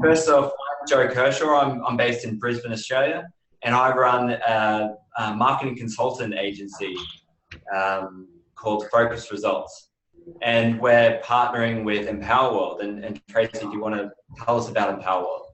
First off, I'm Joe Kershaw. I'm based in Brisbane, Australia, and I run a marketing consultant agency called Focus Results. And we're partnering with Empower World. And Tracey, do you want to tell us about Empower World?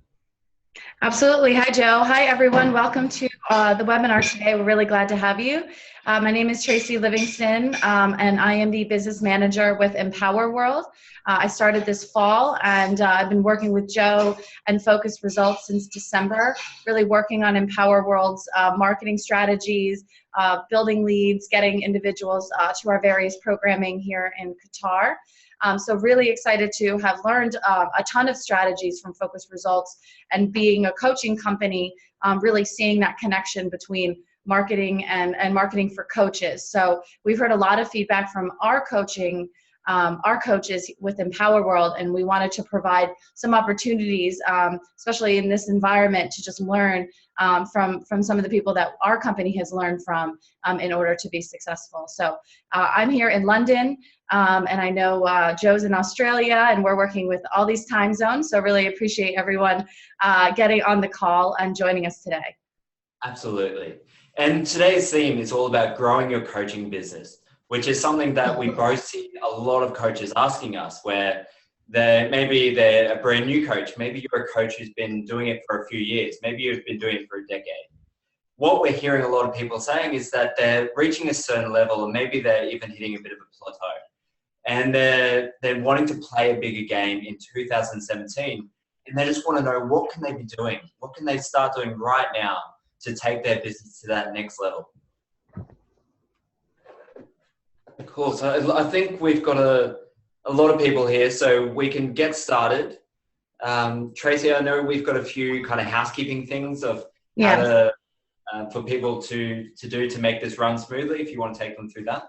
Absolutely. Hi, Joe. Hi, everyone. Welcome to the webinar today. We're really glad to have you. My name is Tracey Livingston, and I am the business manager with Empower World. I started this fall, and I've been working with Joe and Focus Results since December, really working on Empower World's marketing strategies, building leads, getting individuals to our various programming here in Qatar. So really excited to have learned a ton of strategies from Focus Results, and being a coaching company, really seeing that connection between marketing and marketing for coaches. So we've heard a lot of feedback from our coaches with Empower World, and we wanted to provide some opportunities, especially in this environment, to just learn from some of the people that our company has learned from in order to be successful. So I'm here in London, and I know Joe's in Australia, and we're working with all these time zones, so really appreciate everyone getting on the call and joining us today. Absolutely. And today's theme is all about growing your coaching business, which is something that we both see a lot of coaches asking us, where maybe they're a brand new coach, maybe you're a coach who's been doing it for a few years, maybe you've been doing it for a decade. What we're hearing a lot of people saying is that they're reaching a certain level, or maybe they're even hitting a bit of a plateau, and they're wanting to play a bigger game in 2017, and they just want to know, what can they be doing? What can they start doing right now to take their business to that next level? Cool. So I think we've got a lot of people here, so we can get started. Tracey, I know we've got a few kind of housekeeping things of how to, for people to do to make this run smoothly, if you want to take them through that.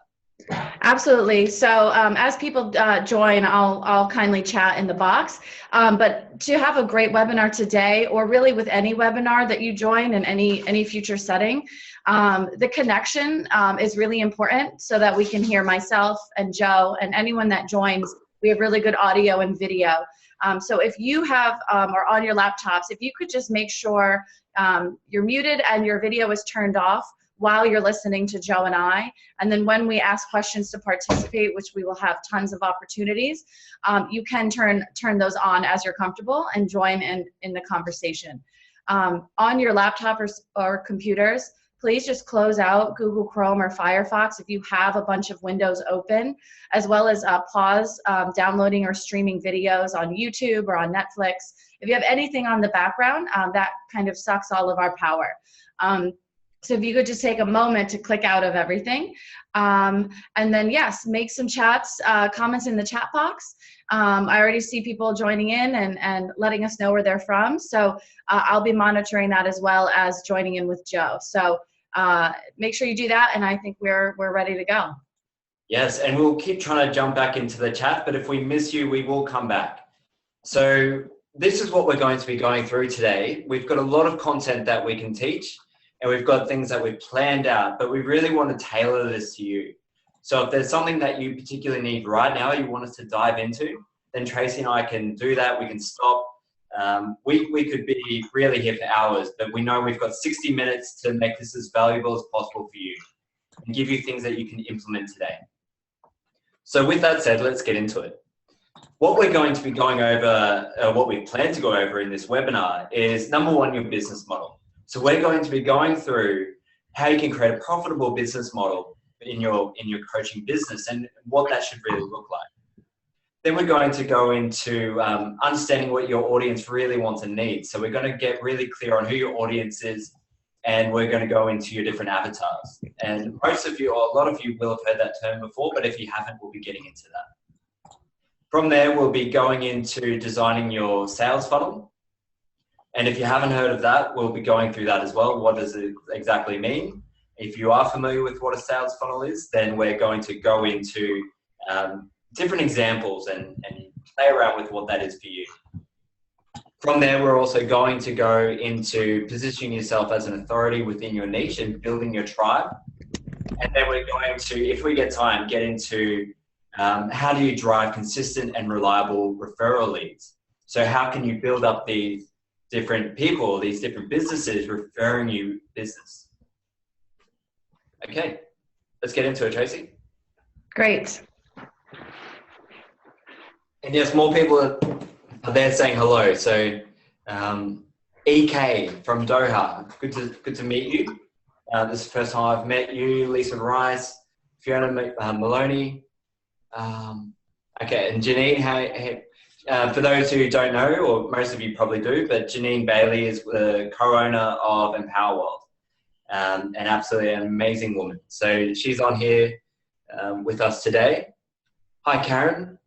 Absolutely. So as people join, I'll kindly chat in the box. But to have a great webinar today, or really with any webinar that you join in any future setting, the connection is really important, so that we can hear myself and Joe and anyone that joins. We have really good audio and video. So if you have, or on your laptops, if you could just make sure you're muted and your video is turned off while you're listening to Joe and I. And then when we ask questions to participate, which we will have tons of opportunities, you can turn those on as you're comfortable and join in the conversation. On your laptop or computers, please just close out Google Chrome or Firefox if you have a bunch of windows open, as well as pause downloading or streaming videos on YouTube or on Netflix. If you have anything on the background, that kind of sucks all of our power. So if you could just take a moment to click out of everything. And then, yes, make some comments in the chat box. I already see people joining in and letting us know where they're from. So I'll be monitoring that, as well as joining in with Joe. So make sure you do that, and I think we're ready to go. Yes, and we'll keep trying to jump back into the chat, but if we miss you, we will come back. So this is what we're going to be going through today. We've got a lot of content that we can teach, and we've got things that we've planned out, but we really want to tailor this to you. So if there's something that you particularly need right now, you want us to dive into, then Tracey and I can do that. We can stop. We could be really here for hours, but we know we've got 60 minutes to make this as valuable as possible for you and give you things that you can implement today. So with that said, let's get into it. What we're going to be going over, what we plan to go over in this webinar, is number one, your business model. So we're going to be going through how you can create a profitable business model in your coaching business, and what that should really look like. Then we're going to go into understanding what your audience really wants and needs. So we're going to get really clear on who your audience is, and we're going to go into your different avatars. And most of you, or a lot of you, will have heard that term before, but if you haven't, we'll be getting into that. From there, we'll be going into designing your sales funnel. And if you haven't heard of that, we'll be going through that as well. What does it exactly mean? If you are familiar with what a sales funnel is, then we're going to go into different examples and play around with what that is for you. From there, we're also going to go into positioning yourself as an authority within your niche and building your tribe. And then we're going to, if we get time, get into how do you drive consistent and reliable referral leads. So how can you build up these different people, these different businesses referring you business? Okay, let's get into it, Tracey. Great. And yes, more people are there saying hello. So EK from Doha, good to meet you. This is the first time I've met you. Lisa Rice, Fiona Maloney. Okay, and Janine, for those who don't know, or most of you probably do, but Janine Bailey is the co-owner of Empower World, and absolutely an amazing woman. So she's on here with us today. Hi, Karen.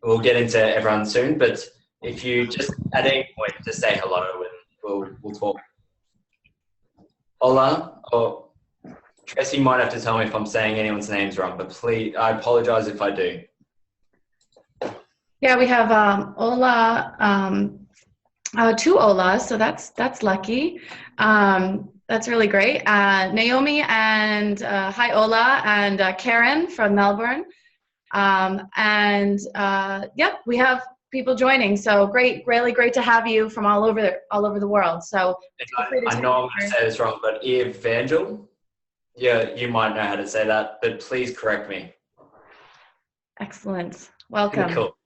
We'll get into everyone soon, but if you just at any point just say hello and we'll talk. Hola, or Tracey might have to tell me if I'm saying anyone's names wrong, but please, I apologize if I do. Yeah, we have Ola, 2 Olas, so that's lucky. That's really great. Naomi and hi Ola and Karen from Melbourne. Yep, we have people joining. So really great to have you from all over the world. So I know I'm going to say this wrong, but Evangel, yeah, you might know how to say that, but please correct me. Excellent. Welcome. Cool.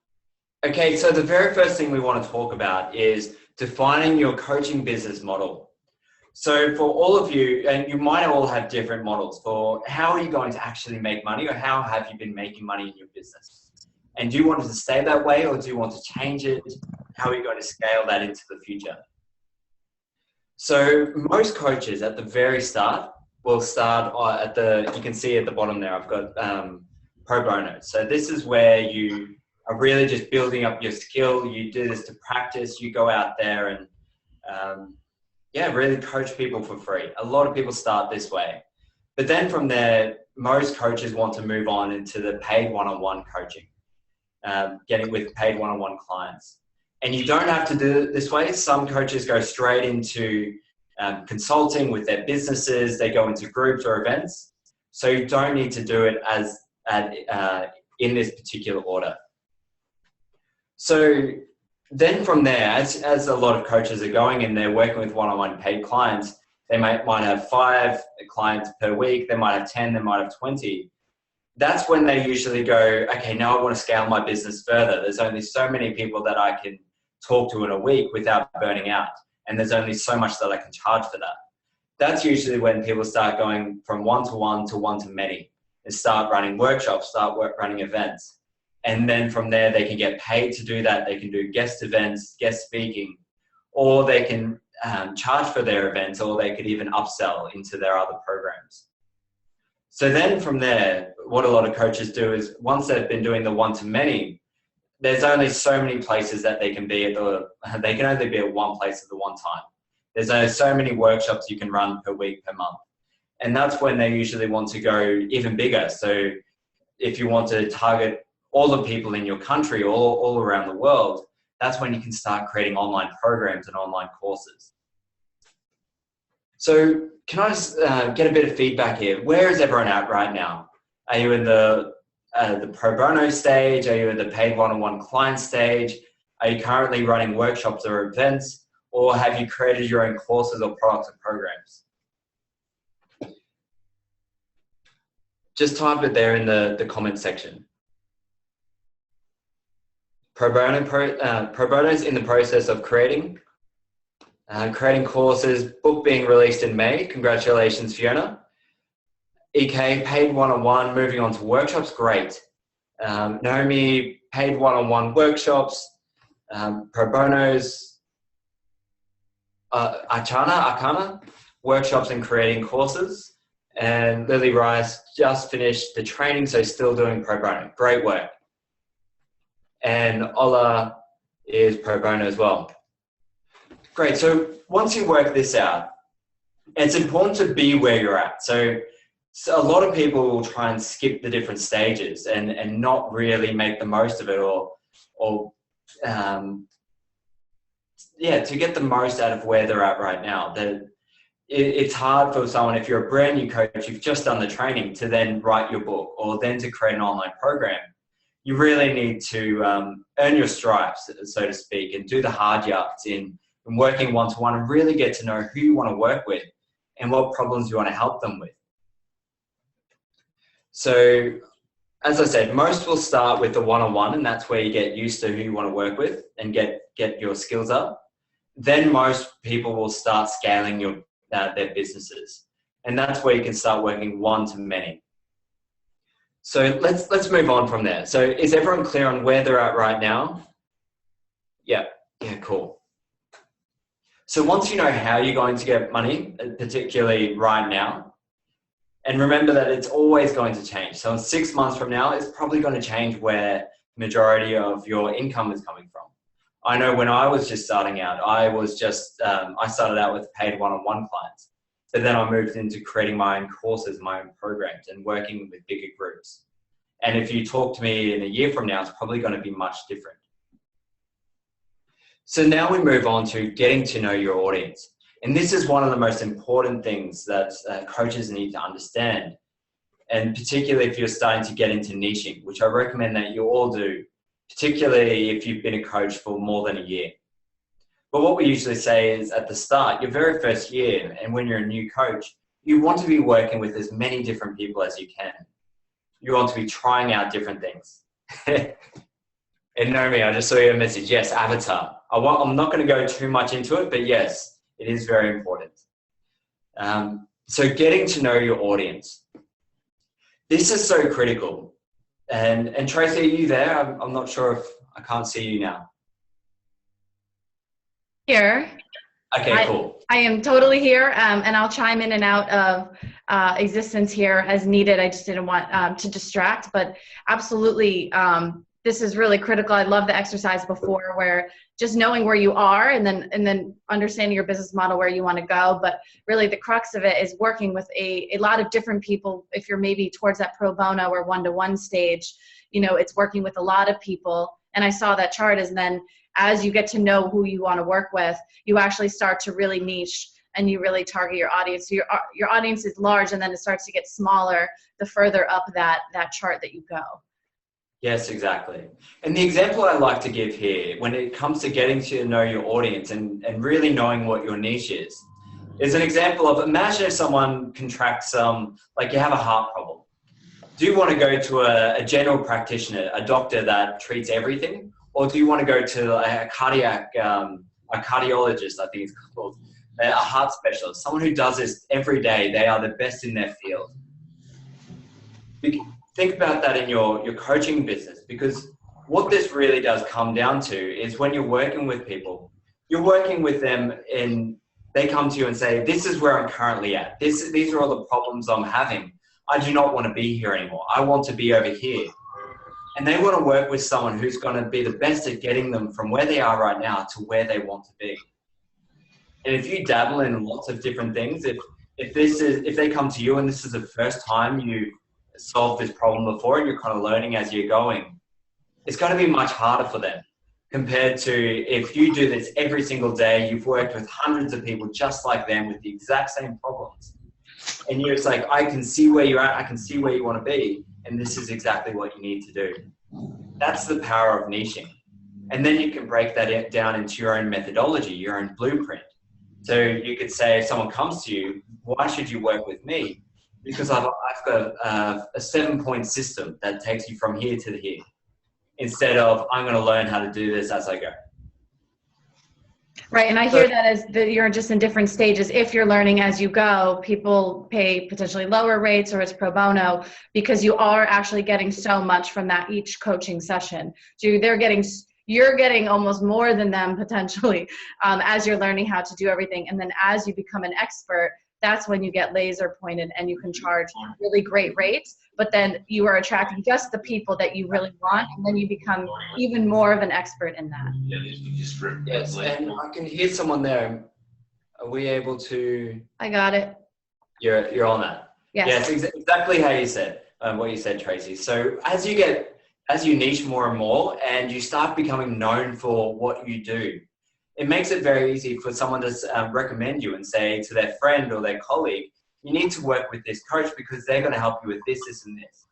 Okay, so the very first thing we want to talk about is defining your coaching business model. So for all of you, and you might all have different models for how are you going to actually make money, or how have you been making money in your business? And do you want it to stay that way, or do you want to change it? How are you going to scale that into the future? So most coaches at the very start will start you can see at the bottom there, I've got pro bono. So this is where you are really just building up your skill. You do this to practice. You go out there and really coach people for free. A lot of people start this way. But then from there, most coaches want to move on into the paid one-on-one coaching, getting with paid one-on-one clients. And you don't have to do it this way. Some coaches go straight into consulting with their businesses. They go into groups or events. So you don't need to do it in this particular order. So then from there, as a lot of coaches are going and they're working with one-on-one paid clients, they might have 5 clients per week. They might have 10, they might have 20. That's when they usually go, okay, now I want to scale my business further. There's only so many people that I can talk to in a week without burning out. And there's only so much that I can charge for that. That's usually when people start going from one-to-one to one-to-many and start running workshops, running events. And then from there, they can get paid to do that. They can do guest events, guest speaking, or they can charge for their events, or they could even upsell into their other programs. So then from there, what a lot of coaches do is once they've been doing the one-to-many, there's only so many places that they can be they can only be at one place at the one time. There's only so many workshops you can run per week, per month. And that's when they usually want to go even bigger. So if you want to target all the people in your country, all around the world, that's when you can start creating online programs and online courses. So can I just get a bit of feedback here? Where is everyone at right now? Are you in the pro bono stage? Are you in the paid one-on-one client stage? Are you currently running workshops or events? Or have you created your own courses or products or programs? Just type it there in the comment section. Pro bono is in the process of creating courses, book being released in May. Congratulations, Fiona. EK, paid one-on-one, moving on to workshops, great. Naomi, paid one-on-one workshops, pro bonos. Akana, workshops and creating courses. And Lily Rice just finished the training, so still doing pro bono. Great work. And Ola is pro bono as well. Great, so once you work this out, it's important to be where you're at. So a lot of people will try and skip the different stages and not really make the most of it to get the most out of where they're at right now. It's hard for someone, if you're a brand new coach, you've just done the training, to then write your book or then to create an online program. you really need to earn your stripes, so to speak, and do the hard yards in working one-to-one and really get to know who you want to work with and what problems you want to help them with. So, as I said, most will start with the one-on-one, and that's where you get used to who you want to work with and get your skills up. Then most people will start scaling their businesses, and that's where you can start working one-to-many. So let's move on from there. So is everyone clear on where they're at right now? Yeah, cool. So once you know how you're going to get money, particularly right now, and remember that it's always going to change. So in 6 months from now, it's probably going to change where the majority of your income is coming from. I know when I was just starting out, I started out with paid one-on-one clients. But then I moved into creating my own courses, my own programs, and working with bigger groups. And if you talk to me in a year from now, it's probably going to be much different. So now we move on to getting to know your audience. And this is one of the most important things that coaches need to understand. And particularly if you're starting to get into niching, which I recommend that you all do, particularly if you've been a coach for more than a year. But what we usually say is at the start, your very first year, and when you're a new coach, you want to be working with as many different people as you can. You want to be trying out different things. And Naomi, I just saw your message. Yes, avatar. I'm not going to go too much into it, but yes, it is very important. So getting to know your audience. This is so critical. And Tracey, are you there? I'm not sure if I can't see you now. Here. Okay, cool. I am totally here, and I'll chime in and out of existence here as needed. I just didn't want to distract, but absolutely, this is really critical. I love the exercise before where just knowing where you are and then understanding your business model, where you want to go. But really the crux of it is working with a lot of different people. If you're maybe towards that pro bono or one-to-one stage, it's working with a lot of people. And I saw that chart as then as you get to know who you want to work with, you actually start to really niche and you really target your audience. So your audience is large, and then it starts to get smaller the further up that chart that you go. Yes, exactly. And the example I like to give here when it comes to getting to know your audience and really knowing what your niche is an example of, imagine if someone contracts like you have a heart problem. Do you want to go to a general practitioner, a doctor that treats everything? Or do you want to go to a cardiologist, I think it's called, a heart specialist, someone who does this every day? They are the best in their field. Think about that in your coaching business, because what this really does come down to is when you're working with people, you're working with them and they come to you and say, this is where I'm currently at. These are all the problems I'm having. I do not want to be here anymore. I want to be over here. And they want to work with someone who's going to be the best at getting them from where they are right now to where they want to be. And if you dabble in lots of different things, if they come to you and this is the first time you solved this problem before and you're kind of learning as you're going, it's going to be much harder for them compared to if you do this every single day. You've worked with hundreds of people just like them with the exact same problems. And you're just like, I can see where you're at. I can see where you want to be. And this is exactly what you need to do. That's the power of niching. And then you can break that down into your own methodology, your own blueprint. So you could say, if someone comes to you, why should you work with me? Because I've got a 7-point system that takes you from here to here, instead of I'm going to learn how to do this as I go. Right, and I hear that as that you're just in different stages. If you're learning as you go, people pay potentially lower rates or it's pro bono because you are actually getting so much from that each coaching session. So you're getting almost more than them potentially as you're learning how to do everything. And then as you become an expert, that's when you get laser pointed and you can charge really great rates, but then you are attracting just the people that you really want, and then you become even more of an expert in that. Yes, and I can hear someone there. Are we able to? I got it. You're on that. Yes. Yes, exactly how you said, what you said, Tracey. So as you niche more and more and you start becoming known for what you do, it makes it very easy for someone to recommend you and say to their friend or their colleague, you need to work with this coach because they're going to help you with this, this, and this.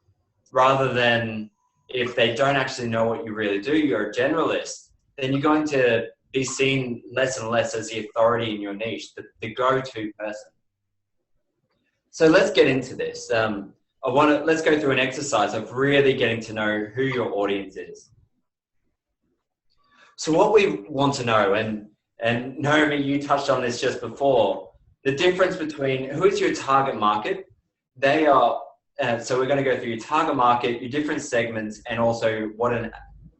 Rather than if they don't actually know what you really do, you're a generalist, then you're going to be seen less and less as the authority in your niche, the go-to person. So let's get into this. Let's go through an exercise of really getting to know who your audience is. So what we want to know, and Naomi, you touched on this just before, the difference between who is your target market. They are, so we're going to go through your target market, your different segments, and also what an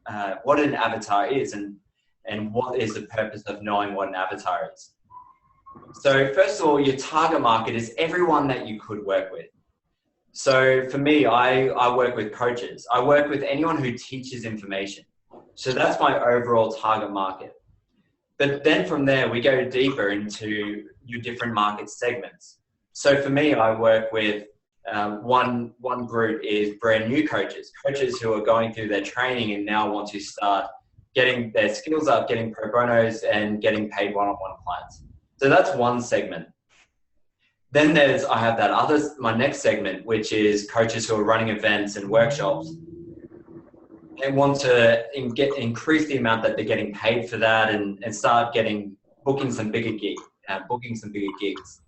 avatar is, and what is the purpose of knowing what an avatar is. So first of all, your target market is everyone that you could work with. So for me, I work with coaches. I work with anyone who teaches information. So that's my overall target market. But then from there, we go deeper into your different market segments. So for me, I work with one group is brand new coaches who are going through their training and now want to start getting their skills up, getting pro bonos and getting paid one-on-one clients. So that's one segment. Then I have my next segment, which is coaches who are running events and workshops and want to increase the amount that they're getting paid for that and start booking some bigger gigs.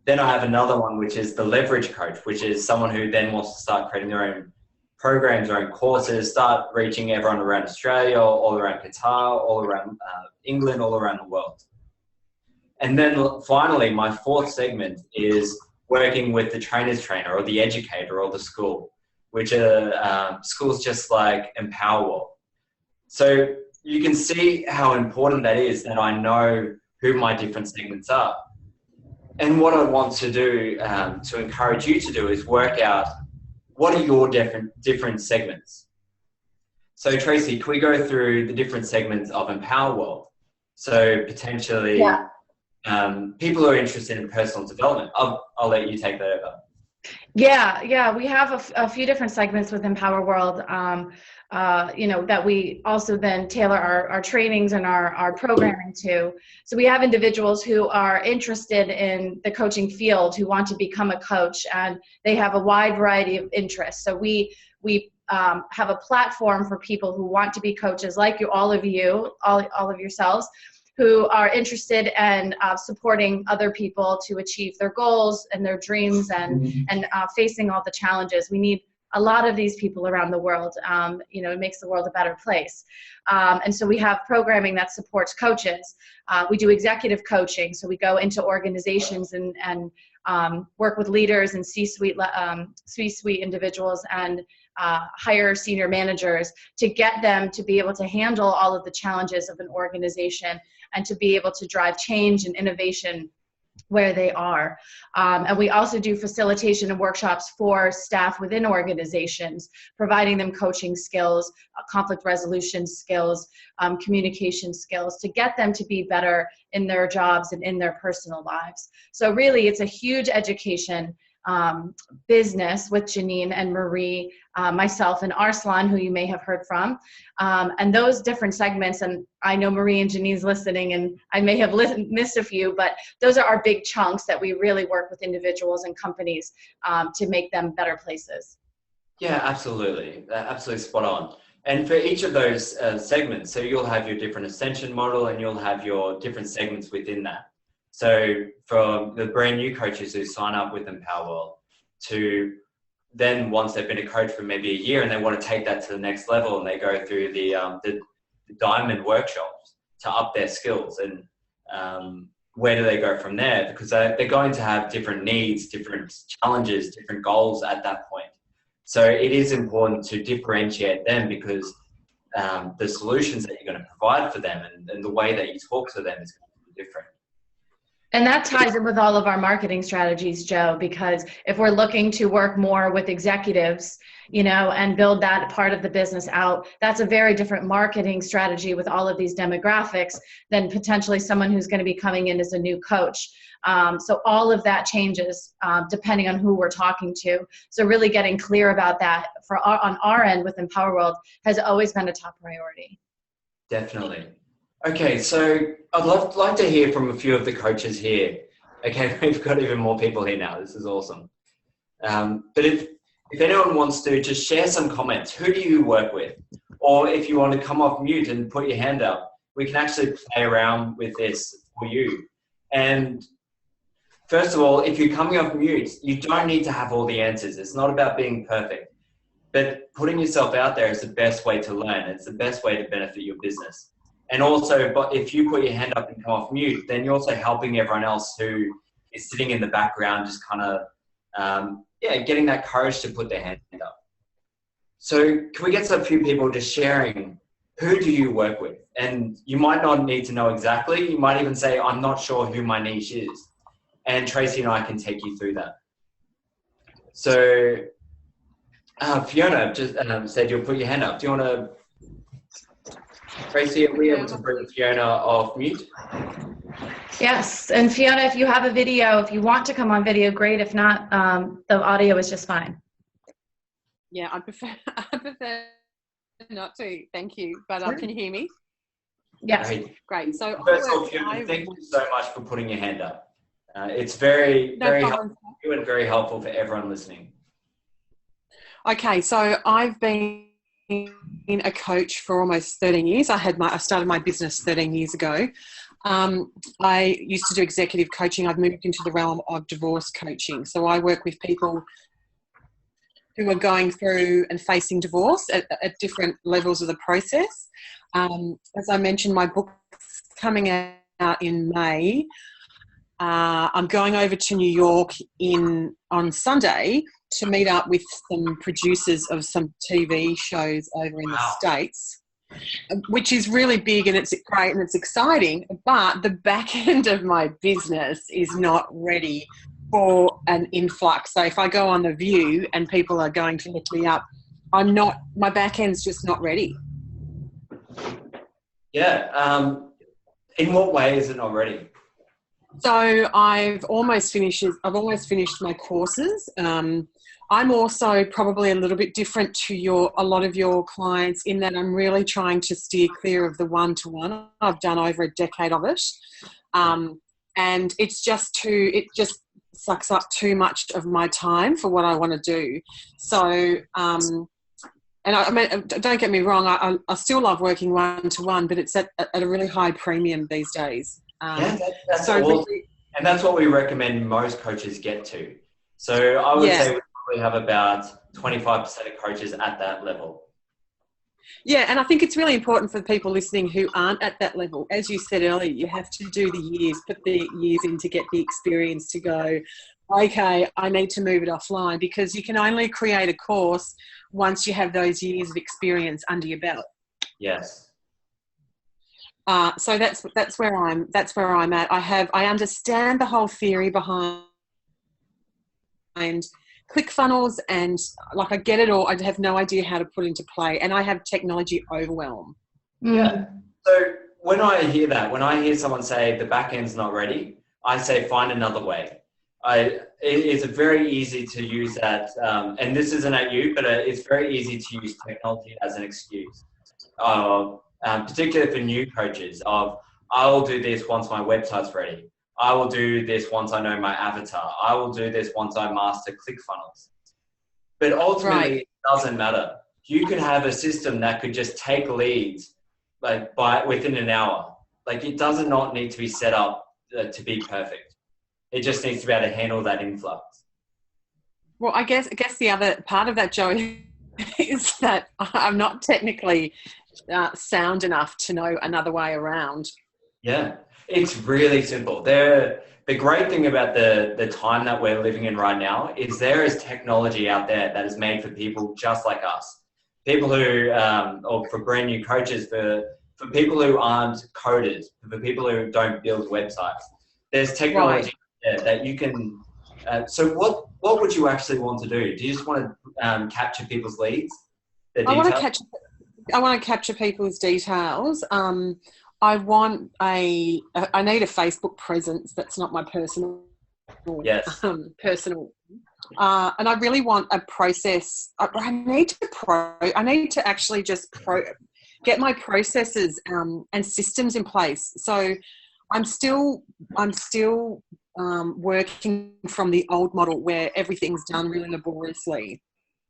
Then I have another one, which is the leverage coach, which is someone who then wants to start creating their own programs, their own courses, start reaching everyone around Australia, all around Qatar, all around England, all around the world. And then finally, my fourth segment is working with the trainer's trainer or the educator or the school, which are schools just like Empower World. So you can see how important that is, that I know who my different segments are. And what I want to do to encourage you to do is work out what are your different segments. So Tracey, can we go through the different segments of Empower World? So potentially people who are interested in personal development. I'll let you take that over. Yeah, we have a few different segments with Empower World, that we also then tailor our trainings and our programming to. So we have individuals who are interested in the coaching field, who want to become a coach, and they have a wide variety of interests. So we have a platform for people who want to be coaches, like all of yourselves, who are interested in supporting other people to achieve their goals and their dreams and facing all the challenges. We need a lot of these people around the world. It makes the world a better place. And so we have programming that supports coaches. We do executive coaching. So we go into organizations and work with leaders and C-suite individuals and hire senior managers to get them to be able to handle all of the challenges of an organization and to be able to drive change and innovation where they are. And we also do facilitation and workshops for staff within organizations, providing them coaching skills, conflict resolution skills, communication skills, to get them to be better in their jobs and in their personal lives. So really, it's a huge education business with Janine and Marie, myself and Arslan, who you may have heard from, and those different segments. And I know Marie and Janine's listening, and I may have missed a few, but those are our big chunks that we really work with individuals and companies to make them better places. Yeah, absolutely. Absolutely spot on. And for each of those segments, so you'll have your different ascension model and you'll have your different segments within that. So from the brand new coaches who sign up with Empower World to then once they've been a coach for maybe a year and they want to take that to the next level and they go through the diamond workshops to up their skills, and where do they go from there? Because they're going to have different needs, different challenges, different goals at that point. So it is important to differentiate them, because the solutions that you're going to provide for them and the way that you talk to them is going to be different. And that ties in with all of our marketing strategies, Joe, because if we're looking to work more with executives, and build that part of the business out, that's a very different marketing strategy with all of these demographics than potentially someone who's going to be coming in as a new coach. So all of that changes depending on who we're talking to. So really getting clear about that on our end with Empower World has always been a top priority. Definitely. Okay, so I'd like to hear from a few of the coaches here. Okay, we've got even more people here now. This is awesome. But if anyone wants to, just share some comments. Who do you work with? Or if you want to come off mute and put your hand up, we can actually play around with this for you. And first of all, if you're coming off mute, you don't need to have all the answers. It's not about being perfect. But putting yourself out there is the best way to learn. It's the best way to benefit your business. And also, but if you put your hand up and come off mute, then you're also helping everyone else who is sitting in the background, just kind of, getting that courage to put their hand up. So can we get a few people just sharing, who do you work with? And you might not need to know exactly. You might even say, I'm not sure who my niche is. And Tracey and I can take you through that. So Fiona just said you'll put your hand up. Do you want to, Tracey, are we able to bring Fiona off mute? Yes, and Fiona, if you have a video, if you want to come on video, great. If not, the audio is just fine. Yeah, I prefer not to. Thank you. But can you hear me? Yes. Great. So first of all, Fiona, thank you so much for putting your hand up. It's very helpful and very helpful for everyone listening. Okay, so I've been a coach for almost 13 years. I started my business 13 years ago. I used to do executive coaching. I've moved into the realm of divorce coaching. So I work with people who are going through and facing divorce at different levels of the process. As I mentioned, my book's coming out in May. I'm going over to New York on Sunday to meet up with some producers of some TV shows over in the States, which is really big and it's great and it's exciting, but the back end of my business is not ready for an influx. So if I go on The View and people are going to look me up, my back end's just not ready. Yeah. In what way is it not ready? So I've almost finished my courses. I'm also probably a little bit different to a lot of your clients in that I'm really trying to steer clear of the one-to-one. I've done over a decade of it. And it just sucks up too much of my time for what I want to do. So, and I mean, don't get me wrong, I still love working one-to-one, but it's at a really high premium these days. That's awesome. And that's what we recommend most coaches get to. So I would say we probably have about 25% of coaches at that level. Yeah, and I think it's really important for people listening who aren't at that level. As you said earlier, you have to do the years, put the years in to get the experience to go, okay, I need to move it offline, because you can only create a course once you have those years of experience under your belt. Yes. So that's where I'm at. I understand the whole theory behind ClickFunnels, and like I get it all. I have no idea how to put into play, and I have technology overwhelm. Yeah. So when I hear someone say the back end's not ready, I say find another way. It's very easy to use that, and this isn't at you, but it's very easy to use technology as an excuse. Particularly for new coaches, I will do this once my website's ready. I will do this once I know my avatar. I will do this once I master ClickFunnels. But ultimately, It doesn't matter. You could have a system that could just take leads within an hour. It does not need to be set up to be perfect. It just needs to be able to handle that influx. Well, I guess the other part of that, Joey, is that I'm not technically sound enough to know another way around. Yeah, it's really simple. The great thing about the time that we're living in right now is there is technology out there that is made for people just like us. People who, or for brand new coaches, for people who aren't coders, for people who don't build websites. There's technology there that you can. So what would you actually want to do? Do you just want to capture people's leads? I want to capture people's details. I need a Facebook presence. That's not my personal. Yes. Personal. And I really want a process. I need to actually just get my processes and systems in place. So I'm still working from the old model where everything's done really laboriously.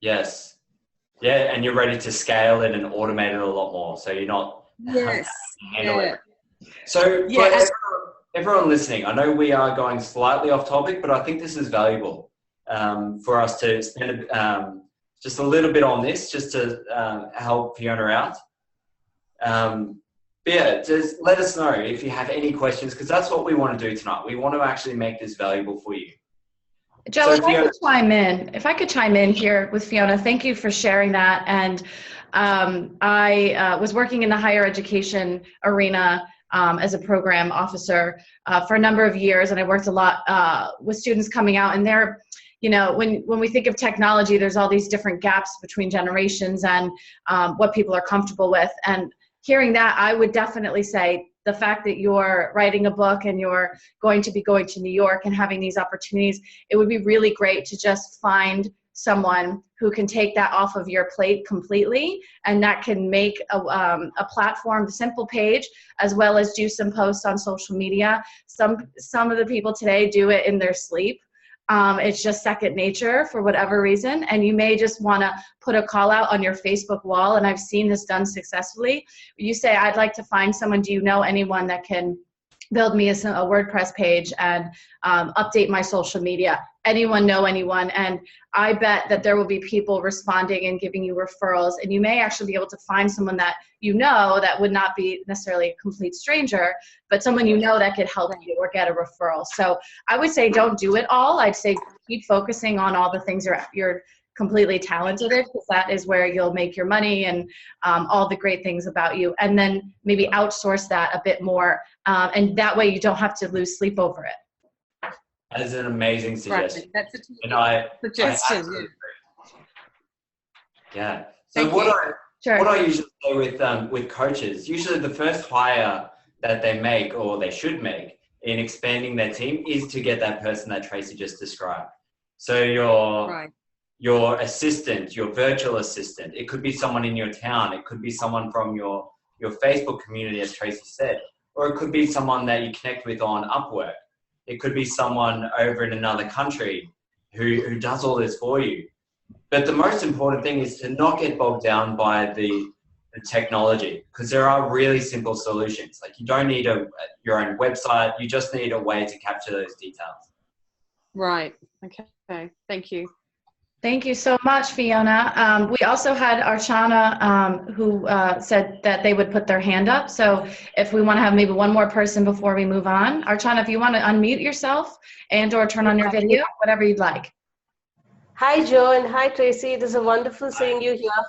Yes. Yeah, and you're ready to scale it and automate it a lot more. So you're not Yes. handle Yeah. it. So Yeah. for everyone listening, I know we are going slightly off topic, but I think this is valuable for us to spend just a little bit on this, just to help Fiona out. But yeah, just let us know if you have any questions, because that's what we want to do tonight. We want to actually make this valuable for you. Joe, if I could chime in here with Fiona, thank you for sharing that. And I was working in the higher education arena as a program officer for a number of years, and I worked a lot with students coming out, and they're, you know, when we think of technology, there's all these different gaps between generations and what people are comfortable with. And hearing that, I would definitely say the fact that you're writing a book and you're going to be going to New York and having these opportunities, it would be really great to just find someone who can take that off of your plate completely, and that can make a platform, a simple page, as well as do some posts on social media. Some of the people today do it in their sleep. It's just second nature for whatever reason, and you may just want to put a call out on your Facebook wall, and I've seen this done successfully. You say, I'd like to find someone, do you know anyone that can build me a WordPress page and update my social media? Anyone know anyone? And I bet that there will be people responding and giving you referrals, and you may actually be able to find someone that you know that would not be necessarily a complete stranger, but someone you know that could help you or get a referral. So I would say don't do it all. I'd say keep focusing on all the things you're completely talented at, because that is where you'll make your money and all the great things about you. And then maybe outsource that a bit more, and that way you don't have to lose sleep over it. That is an amazing suggestion. Right. That's a suggestion. Yeah. So what I usually say with coaches, usually the first hire that they make or they should make in expanding their team is to get that person that Tracey just described. So your assistant, your virtual assistant, it could be someone in your town, it could be someone from your Facebook community, as Tracey said, or it could be someone that you connect with on Upwork. It could be someone over in another country who does all this for you. But the most important thing is to not get bogged down by the technology, because there are really simple solutions. Like, you don't need your own website. You just need a way to capture those details. Right. Okay. Thank you. Thank you so much, Fiona. We also had Archana who said that they would put their hand up. So if we want to have maybe one more person before we move on. Archana, if you want to unmute yourself and or turn on your video, whatever you'd like. Hi, Joe, and hi, Tracey. This is wonderful seeing you here.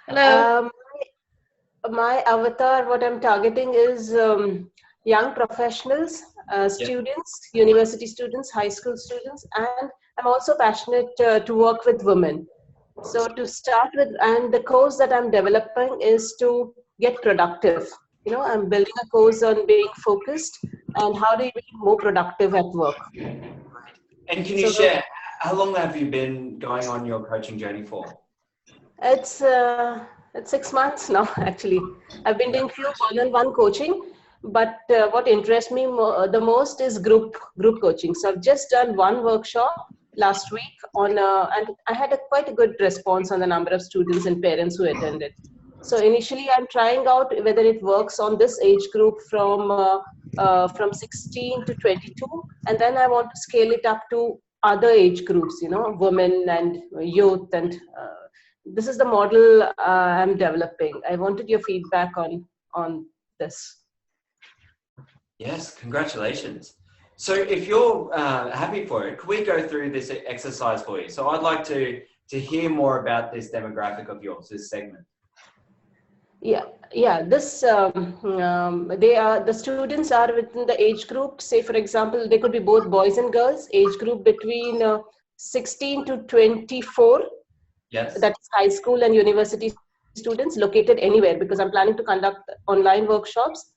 Hello. My avatar, what I'm targeting is young professionals, students, university students, high school students, and I'm also passionate to work with women. So to start with, and the course that I'm developing is to get productive. You know, I'm building a course on being focused and how to be more productive at work. And can you share, how long have you been going on your coaching journey for? It's 6 months now, actually. I've been doing few one-on-one coaching, but what interests me the most is group coaching. So I've just done one workshop last week on, and I had quite a good response on the number of students and parents who attended. So initially, I'm trying out whether it works on this age group from 16 to 22, and then I want to scale it up to other age groups, you know, women and youth, and this is the model I'm developing. I wanted your feedback on this. Yes, congratulations. So if you're happy for it, could we go through this exercise for you? So I'd like to hear more about this demographic of yours, this segment. Yeah. This the students are within the age group. Say, for example, they could be both boys and girls. Age group between 16 to 24. Yes. That's high school and university students located anywhere, because I'm planning to conduct online workshops.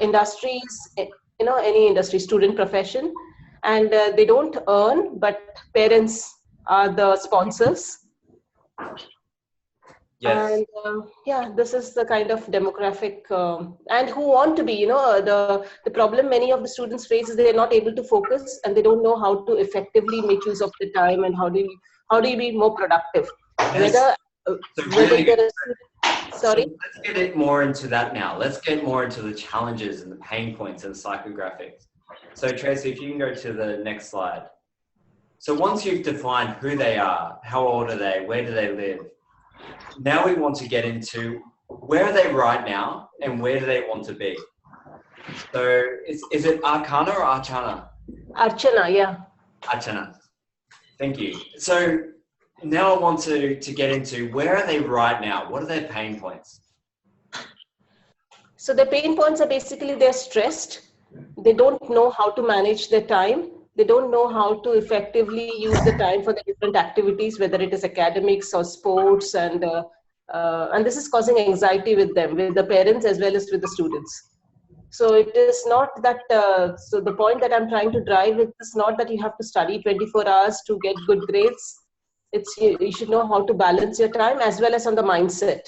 Industries, you know, any industry, student, profession, and they don't earn, but parents are the sponsors. Yes. And this is the kind of demographic and who want to be, you know, the problem many of the students face is they're not able to focus and they don't know how to effectively make use of the time and how how do you be more productive? Yes. Whether, So whether really, there is, sorry? so let's get it more into that now. Let's get more into the challenges and the pain points and the psychographics. So Tracey, if you can go to the next slide. So once you've defined who they are, how old are they, where do they live, now we want to get into where are they right now and where do they want to be. So is it Arcana or Archana? Archana, yeah. Archana. Thank you. So now I want to get into where are they right now? What are their pain points? So the pain points are basically they're stressed. They don't know how to manage their time. They don't know how to effectively use the time for the different activities, whether it is academics or sports, and this is causing anxiety with them, with the parents as well as with the students. So it is not that, so the point that I'm trying to drive is not that you have to study 24 hours to get good grades. It's you should know how to balance your time as well as on the mindset.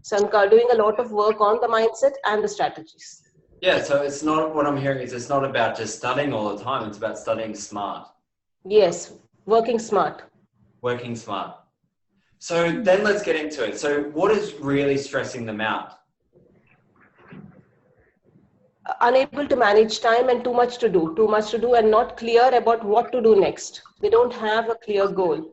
So I'm doing a lot of work on the mindset and the strategies. Yeah, so it's not, what I'm hearing is it's not about just studying all the time, it's about studying smart. Yes, working smart. Working smart. So then let's get into it. So what is really stressing them out? Unable to manage time and too much to do and not clear about what to do next. They don't have a clear goal.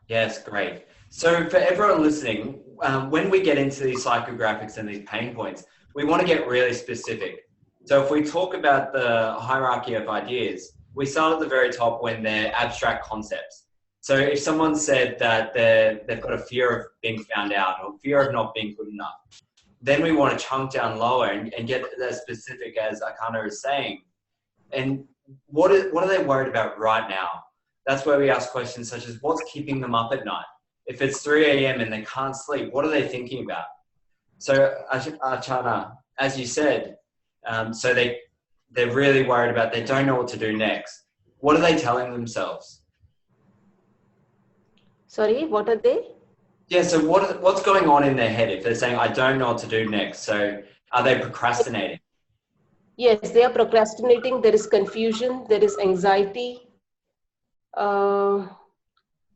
Yes, great. So for everyone listening, when we get into these psychographics and these pain points, we want to get really specific. So if we talk about the hierarchy of ideas, we start at the very top when they're abstract concepts. So if someone said that they've got a fear of being found out or fear of not being good enough, then we want to chunk down lower and get as specific as Arcana is saying. And what are they worried about right now? That's where we ask questions such as what's keeping them up at night? If it's 3 a.m. and they can't sleep, what are they thinking about? So Archana, as you said, so they're really worried about, they don't know what to do next. What are they telling themselves? Sorry, what are they? Yeah, so what's going on in their head if they're saying, I don't know what to do next? So are they procrastinating? Yes, they are procrastinating. There is confusion. There is anxiety.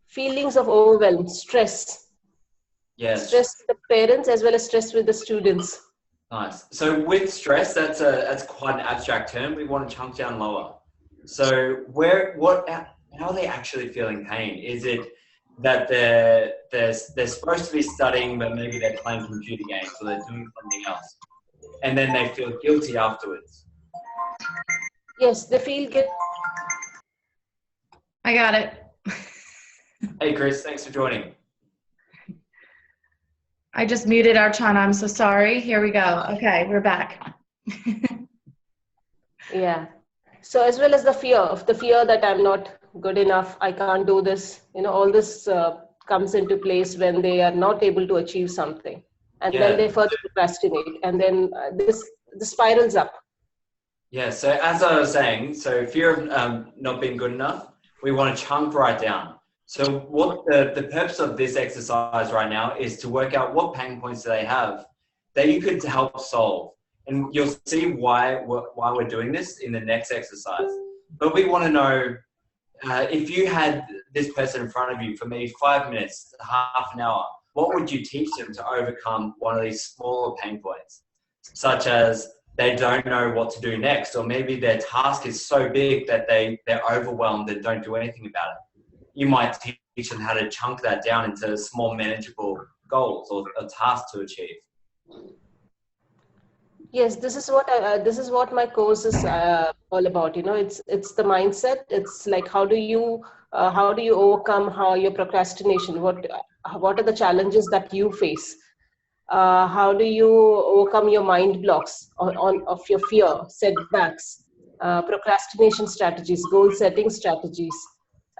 Feelings of overwhelm, stress. Yes. Stress with the parents as well as stress with the students. Nice. So with stress, that's quite an abstract term. We want to chunk down lower. So how are they actually feeling pain? Is it that they're supposed to be studying, but maybe they're playing computer games or they're doing something else, and then they feel guilty afterwards? Yes, they feel guilty. I got it. Hey, Chris, thanks for joining. I just muted Archana. I'm so sorry. Here we go. Okay, we're back. Yeah. So as well as the fear that I'm not good enough, I can't do this. All this comes into place when they are not able to achieve something, and then they further procrastinate, and then this spirals up. Yeah. So as I was saying, so fear of not being good enough, we want to chunk right down. So what the purpose of this exercise right now is to work out what pain points do they have that you could help solve. And you'll see why we're doing this in the next exercise. But we want to know if you had this person in front of you for maybe 5 minutes, half an hour, what would you teach them to overcome one of these smaller pain points, such as they don't know what to do next, or maybe their task is so big that they're overwhelmed and don't do anything about it. You might teach them how to chunk that down into small manageable goals or tasks to achieve. Yes, this is what my course is all about. It's the mindset. It's like how do you overcome your procrastination? What are the challenges that you face? How do you overcome your mind blocks of your fear, setbacks, procrastination strategies, goal setting strategies?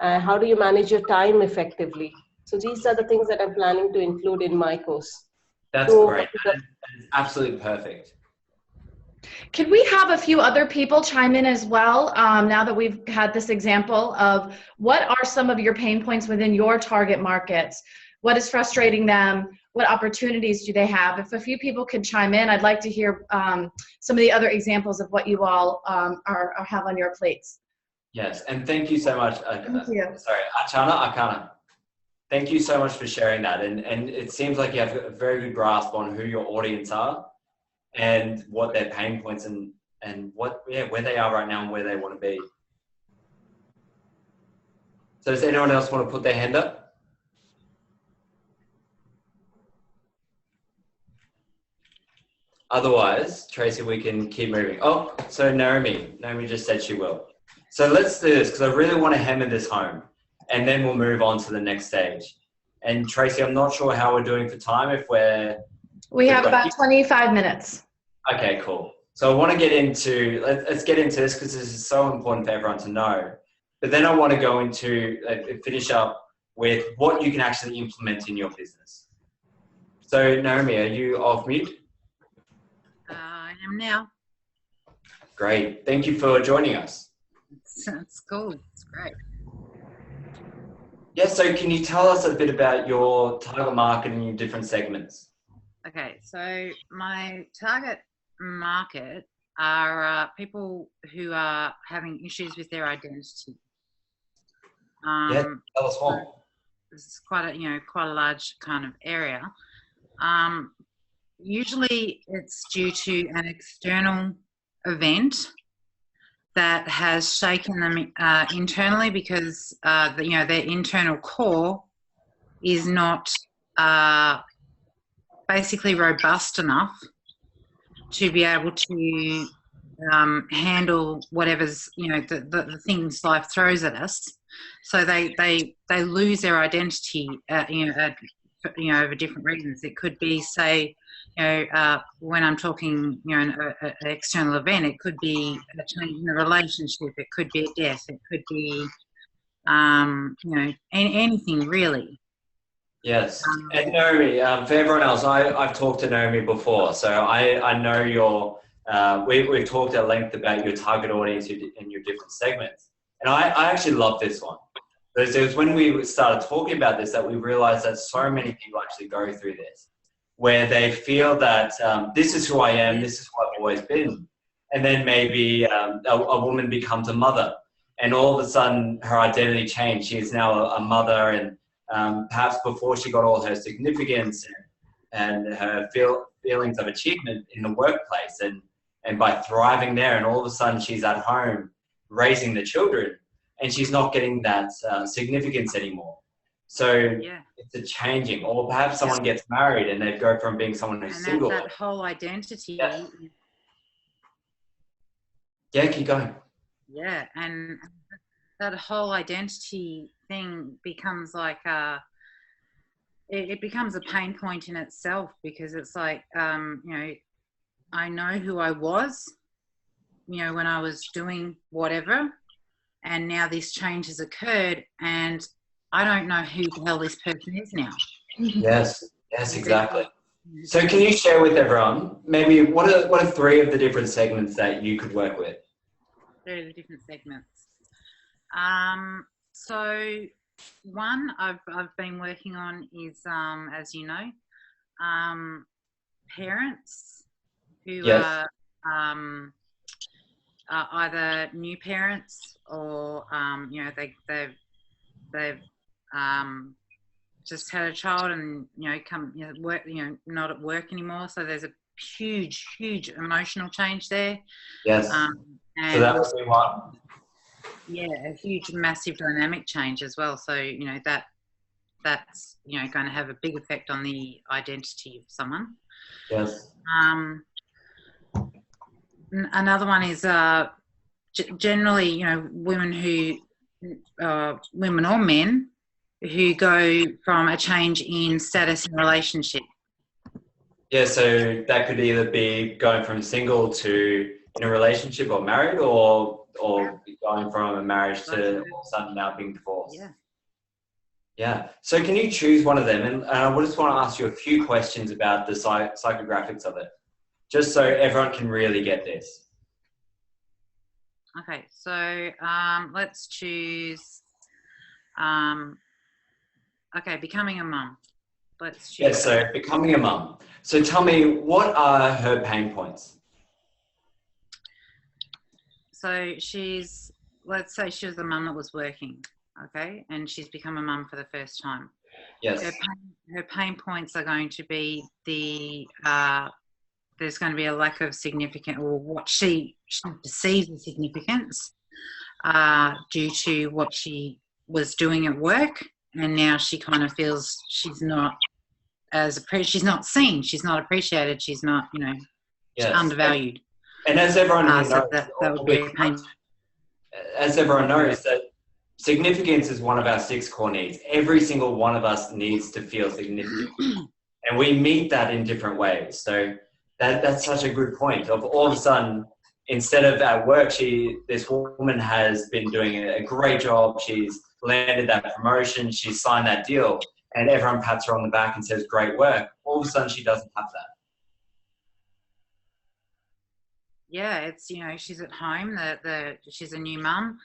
How do you manage your time effectively? So these are the things that I'm planning to include in my course. That's great. That is absolutely perfect. Could we have a few other people chime in as well, now that we've had this example of what are some of your pain points within your target markets? What is frustrating them? What opportunities do they have? If a few people could chime in, I'd like to hear some of the other examples of what you all have on your plates. Yes, and thank you so much. Thank you. Sorry, Archana. Thank you so much for sharing that. And it seems like you have a very good grasp on who your audience are and what their pain points and what, where they are right now and where they want to be. So does anyone else want to put their hand up? Otherwise, Tracey, we can keep moving. Oh, so Naomi just said she will. So let's do this because I really want to hammer this home and then we'll move on to the next stage. And Tracey, I'm not sure how we're doing for time if we have about 25 minutes. Okay, cool. So I want to get into, let's get into this because this is so important for everyone to know. But then I want to go into, finish up with what you can actually implement in your business. So Naomi, are you off mute? I am now. Great. Thank you for joining us. It's cool. It's great. Yeah, so can you tell us a bit about your target market and your different segments? Okay, so my target market are people who are having issues with their identity. Yeah, tell us more. This is quite a large kind of area. Usually it's due to an external event that has shaken them internally because their internal core is not basically robust enough to be able to handle whatever's the things life throws at us. So they lose their identity over different reasons. It could be, say, when I'm talking, an external event, it could be a change in the relationship, it could be a death, it could be, anything really. Yes, and Naomi, for everyone else, I've talked to Naomi before, so I know your, we've talked at length about your target audience in your different segments. And I actually love this one. Because it was when we started talking about this that we realized that so many people actually go through this, where they feel that this is who I am, this is who I've always been. And then maybe a woman becomes a mother and all of a sudden her identity changed. She is now a mother, and perhaps before she got all her significance and her feelings of achievement in the workplace and by thriving there, and all of a sudden she's at home raising the children and she's not getting that significance anymore. So it's a changing, or perhaps someone gets married and they go from being someone who's single. That whole identity. Yeah, keep going. Yeah, and that whole identity thing becomes like it becomes a pain point in itself, because it's like, I know who I was, when I was doing whatever, and now this change has occurred and I don't know who the hell this person is now. Yes, exactly. So can you share with everyone, maybe what are 3 of the different segments that you could work with? 3 of the different segments. So one I've been working on is, as you know, parents who are either new parents or they've just had a child and work, not at work anymore. So there's a huge emotional change there. Yes. And so that would be one. Yeah, a huge, massive dynamic change as well. So that's going to have a big effect on the identity of someone. Yes. Another one is generally, women or men who go from a change in status in relationship. Yeah, so that could either be going from single to in a relationship or married, or going from a marriage to all of a sudden now being divorced. Yeah. So can you choose one of them? And I just want to ask you a few questions about the psychographics of it, just so everyone can really get this. Okay, so let's choose, becoming a mum. Let's choose. Yes, so becoming a mum. So tell me, what are her pain points? So let's say she was a mum that was working, okay, and she's become a mum for the first time. Yes. Her pain points are going to be there's going to be a lack of significance, or what she perceives as significance, due to what she was doing at work, and now she kind of feels she's not she's not seen, she's not appreciated, she's not, she's undervalued. And as everyone knows, that would be a pain. As everyone knows, that significance is one of our 6 core needs. Every single one of us needs to feel significant, and we meet that in different ways. So that's such a good point. Of all of a sudden, instead of at work, this woman has been doing a great job. She's landed that promotion. She's signed that deal, and everyone pats her on the back and says, "Great work." All of a sudden, she doesn't have that. Yeah, it's, she's at home. She's a new mum.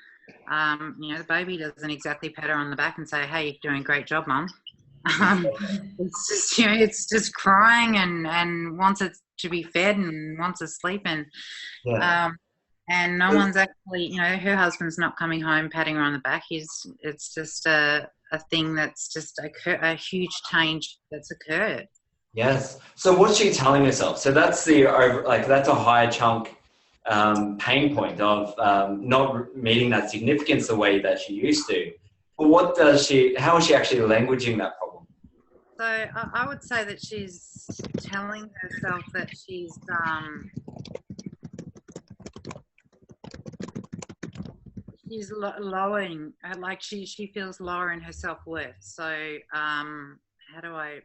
The baby doesn't exactly pat her on the back and say, "Hey, you're doing a great job, mum." It's just, it's just crying and wants it to be fed and wants to sleep, and no one's actually, her husband's not coming home patting her on the back. It's just a thing that's just a huge change that's occurred. Yes. So what's she telling herself? So that's that's a high chunk pain point of not meeting that significance the way that she used to. But how is she actually languaging that problem? So I would say that she's telling herself that she's lowering, like she feels lower in her self-worth. So how do I...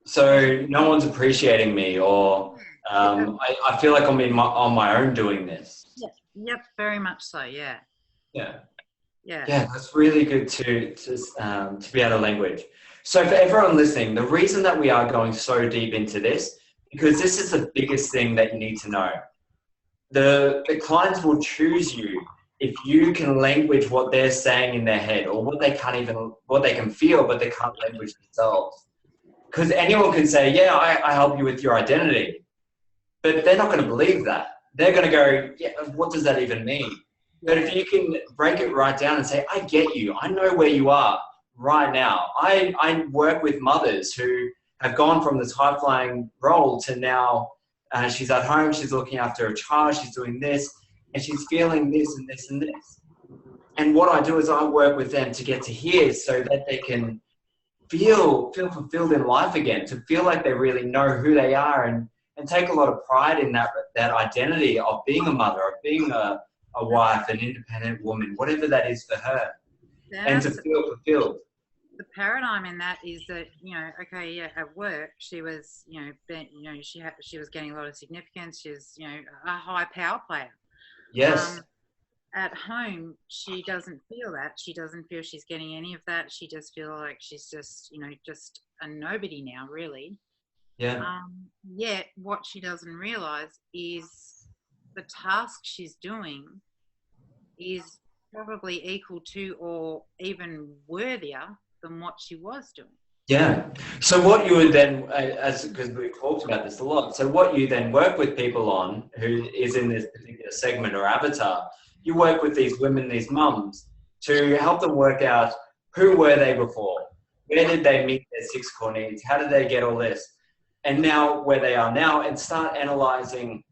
So no one's appreciating me, or I feel like I'm on my own doing this. Yep, very much so. Yeah. Yeah, that's really good to be able to language. So for everyone listening, the reason that we are going so deep into this, because this is the biggest thing that you need to know. The clients will choose you if you can language what they're saying in their head, or what they can feel, but they can't language themselves. Because anyone can say, "Yeah, I help you with your identity," but they're not going to believe that. They're going to go, "Yeah, what does that even mean?" But if you can break it right down and say, "I get you. I know where you are right now. I work with mothers who have gone from this high-flying role to now she's at home, she's looking after a child, she's doing this, and she's feeling this and this and this." And what I do is I work with them to get to here so that they can feel fulfilled in life again, to feel like they really know who they are, and take a lot of pride in that identity of being a mother, of being a wife, an independent woman, whatever that is for her, and to feel fulfilled. The paradigm in that is that, at work she was, she was getting a lot of significance. She's, a high power player. Yes. At home, she doesn't feel that. She doesn't feel she's getting any of that. She just feels like she's just, just a nobody now, really. Yeah. Yet what she doesn't realize is the task she's doing is probably equal to or even worthier than what she was doing. Yeah. So what you would then, because we've talked about this a lot, so what you then work with people on, who is in this particular segment or avatar, you work with these women, these mums, to help them work out who were they before, where did they meet their 6 core needs, how did they get all this, and now where they are now, and start analysing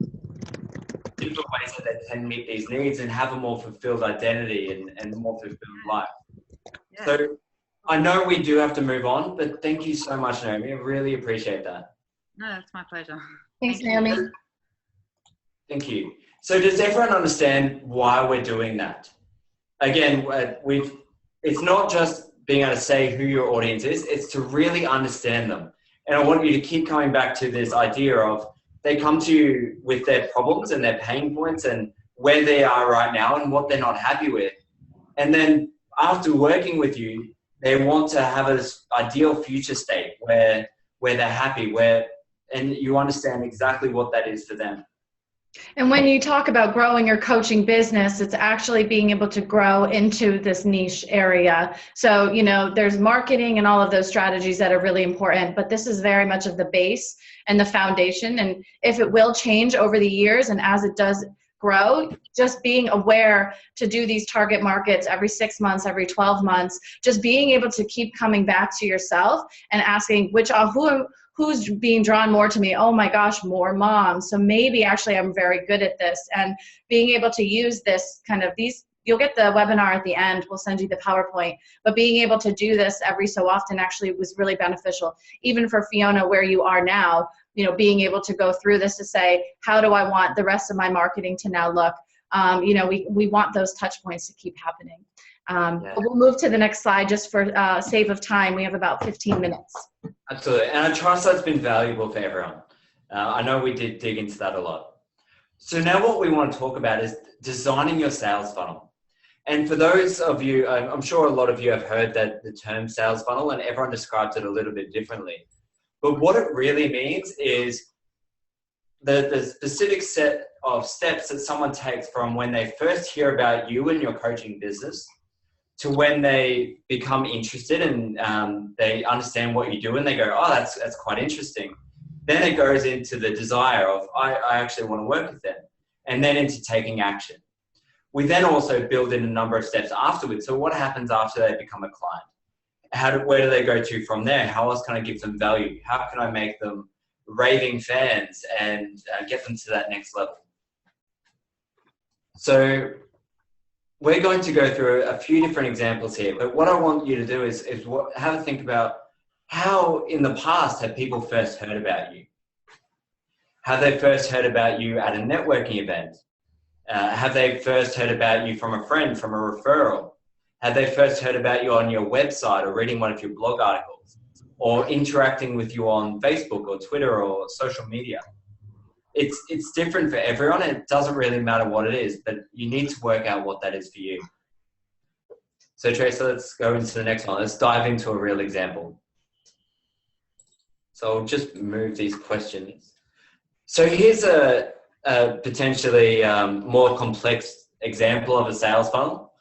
different ways that they can meet these needs and have a more fulfilled identity and a more fulfilled life. Yeah. So I know we do have to move on, but thank you so much, Naomi. I really appreciate that. No, that's my pleasure. Thanks, Naomi. Thank you. So does everyone understand why we're doing that? Again, it's not just being able to say who your audience is, it's to really understand them. And I want you to keep coming back to this idea of they come to you with their problems and their pain points and where they are right now and what they're not happy with. And then after working with you, they want to have an ideal future state where they're happy, and you understand exactly what that is for them. And when you talk about growing your coaching business, it's actually being able to grow into this niche area. So, there's marketing and all of those strategies that are really important, but this is very much of the base and the foundation. And if it will change over the years, and as it does grow, just being aware to do these target markets every 6 months, every 12 months, just being able to keep coming back to yourself and asking who's being drawn more to me? Oh my gosh, more moms. So maybe actually I'm very good at this, and being able to use this kind of you'll get the webinar at the end. We'll send you the PowerPoint, but being able to do this every so often actually was really beneficial. Even for Fiona, where you are now, being able to go through this to say, how do I want the rest of my marketing to now look? We want those touch points to keep happening. But we'll move to the next slide just for sake of time. We have about 15 minutes. Absolutely. And I trust that's been valuable for everyone. I know we did dig into that a lot. So now what we want to talk about is designing your sales funnel. And for those of you, I'm sure a lot of you have heard that the term sales funnel, and everyone describes it a little bit differently. But what it really means is the specific set of steps that someone takes from when they first hear about you and your coaching business to when they become interested and they understand what you do and they go, oh, that's quite interesting. Then it goes into the desire of, I actually want to work with them, and then into taking action. We then also build in a number of steps afterwards. So what happens after they become a client? Where do they go to from there? How else can I give them value? How can I make them raving fans and get them to that next level? So we're going to go through a few different examples here, but what I want you to do is have a think about how in the past have people first heard about you? Have they first heard about you at a networking event? Have they first heard about you from a friend, from a referral? Have they first heard about you on your website or reading one of your blog articles or interacting with you on Facebook or Twitter or social media? It's different for everyone. It doesn't really matter what it is, but you need to work out what that is for you. So Tracey, let's go into the next one. Let's dive into a real example. So I'll just move these questions. So here's a potentially more complex example of a sales funnel.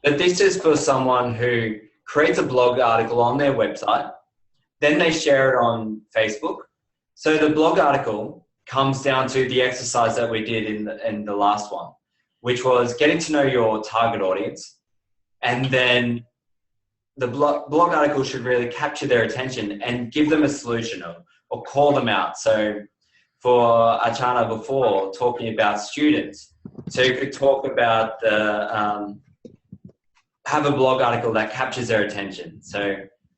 But this is for someone who creates a blog article on their website, then they share it on Facebook. So the blog article comes down to the exercise that we did in the last one, which was getting to know your target audience. And then the blog article should really capture their attention and give them a solution or call them out. So for Achana before, talking about students. So you could talk about have a blog article that captures their attention. So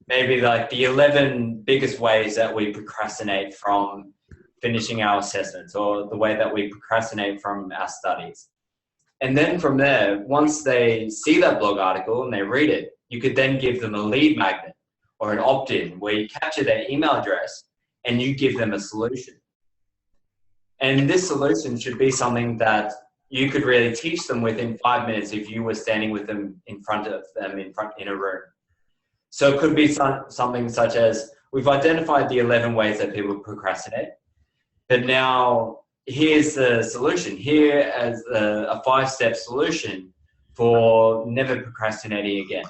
maybe like the 11 biggest ways that we procrastinate from finishing our assessments, or the way that we procrastinate from our studies. And then from there, once they see that blog article and they read it, you could then give them a lead magnet or an opt-in where you capture their email address and you give them a solution. And this solution should be something that you could really teach them within 5 minutes if you were standing with them in front of them in a room. So it could be something such as, we've identified the 11 ways that people procrastinate, but now here's the solution. Here as a 5-step solution for never procrastinating again.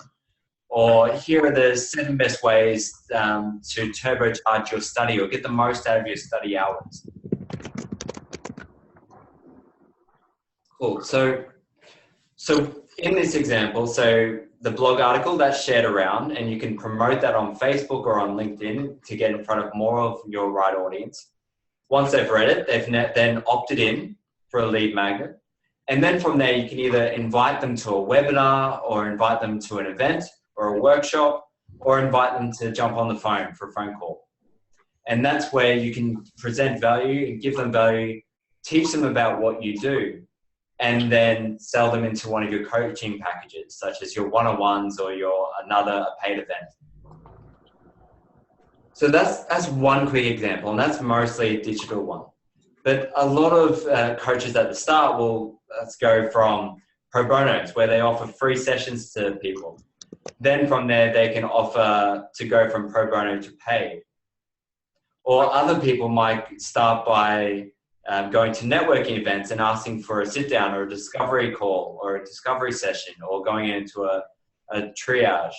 Or here are the 7 best ways to turbocharge your study or get the most out of your study hours. Cool. So in this example, so the blog article that's shared around, and you can promote that on Facebook or on LinkedIn to get in front of more of your right audience. Once they've read it, they've then opted in for a lead magnet. And then from there, you can either invite them to a webinar or invite them to an event or a workshop, or invite them to jump on the phone for a phone call. And that's where you can present value and give them value, teach them about what you do, and then sell them into one of your coaching packages, such as your one-on-ones or another paid event. So that's one quick example, and that's mostly a digital one. But a lot of coaches at the start will go from pro bonos, where they offer free sessions to people. Then from there, they can offer to go from pro bono to paid. Or other people might start by going to networking events and asking for a sit down or a discovery call or a discovery session, or going into a triage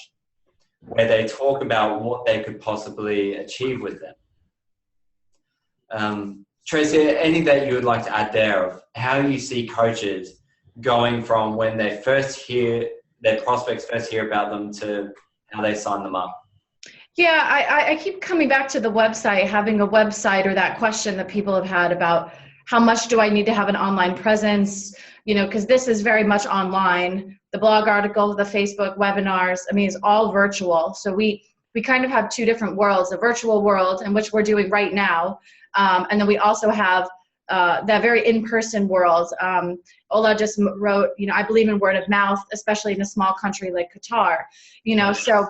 where they talk about what they could possibly achieve with them. Tracey, anything that you would like to add there of how you see coaches going from when they first hear, their prospects first hear about them to how they sign them up? Yeah, I keep coming back to the website, having a website, or that question that people have had about how much do I need to have an online presence, because this is very much online. The blog article, the Facebook webinars, I mean, it's all virtual. So we kind of have two different worlds, a virtual world, in which we're doing right now, and then we also have that very in-person world. Ola just wrote, I believe in word of mouth, especially in a small country like Qatar, so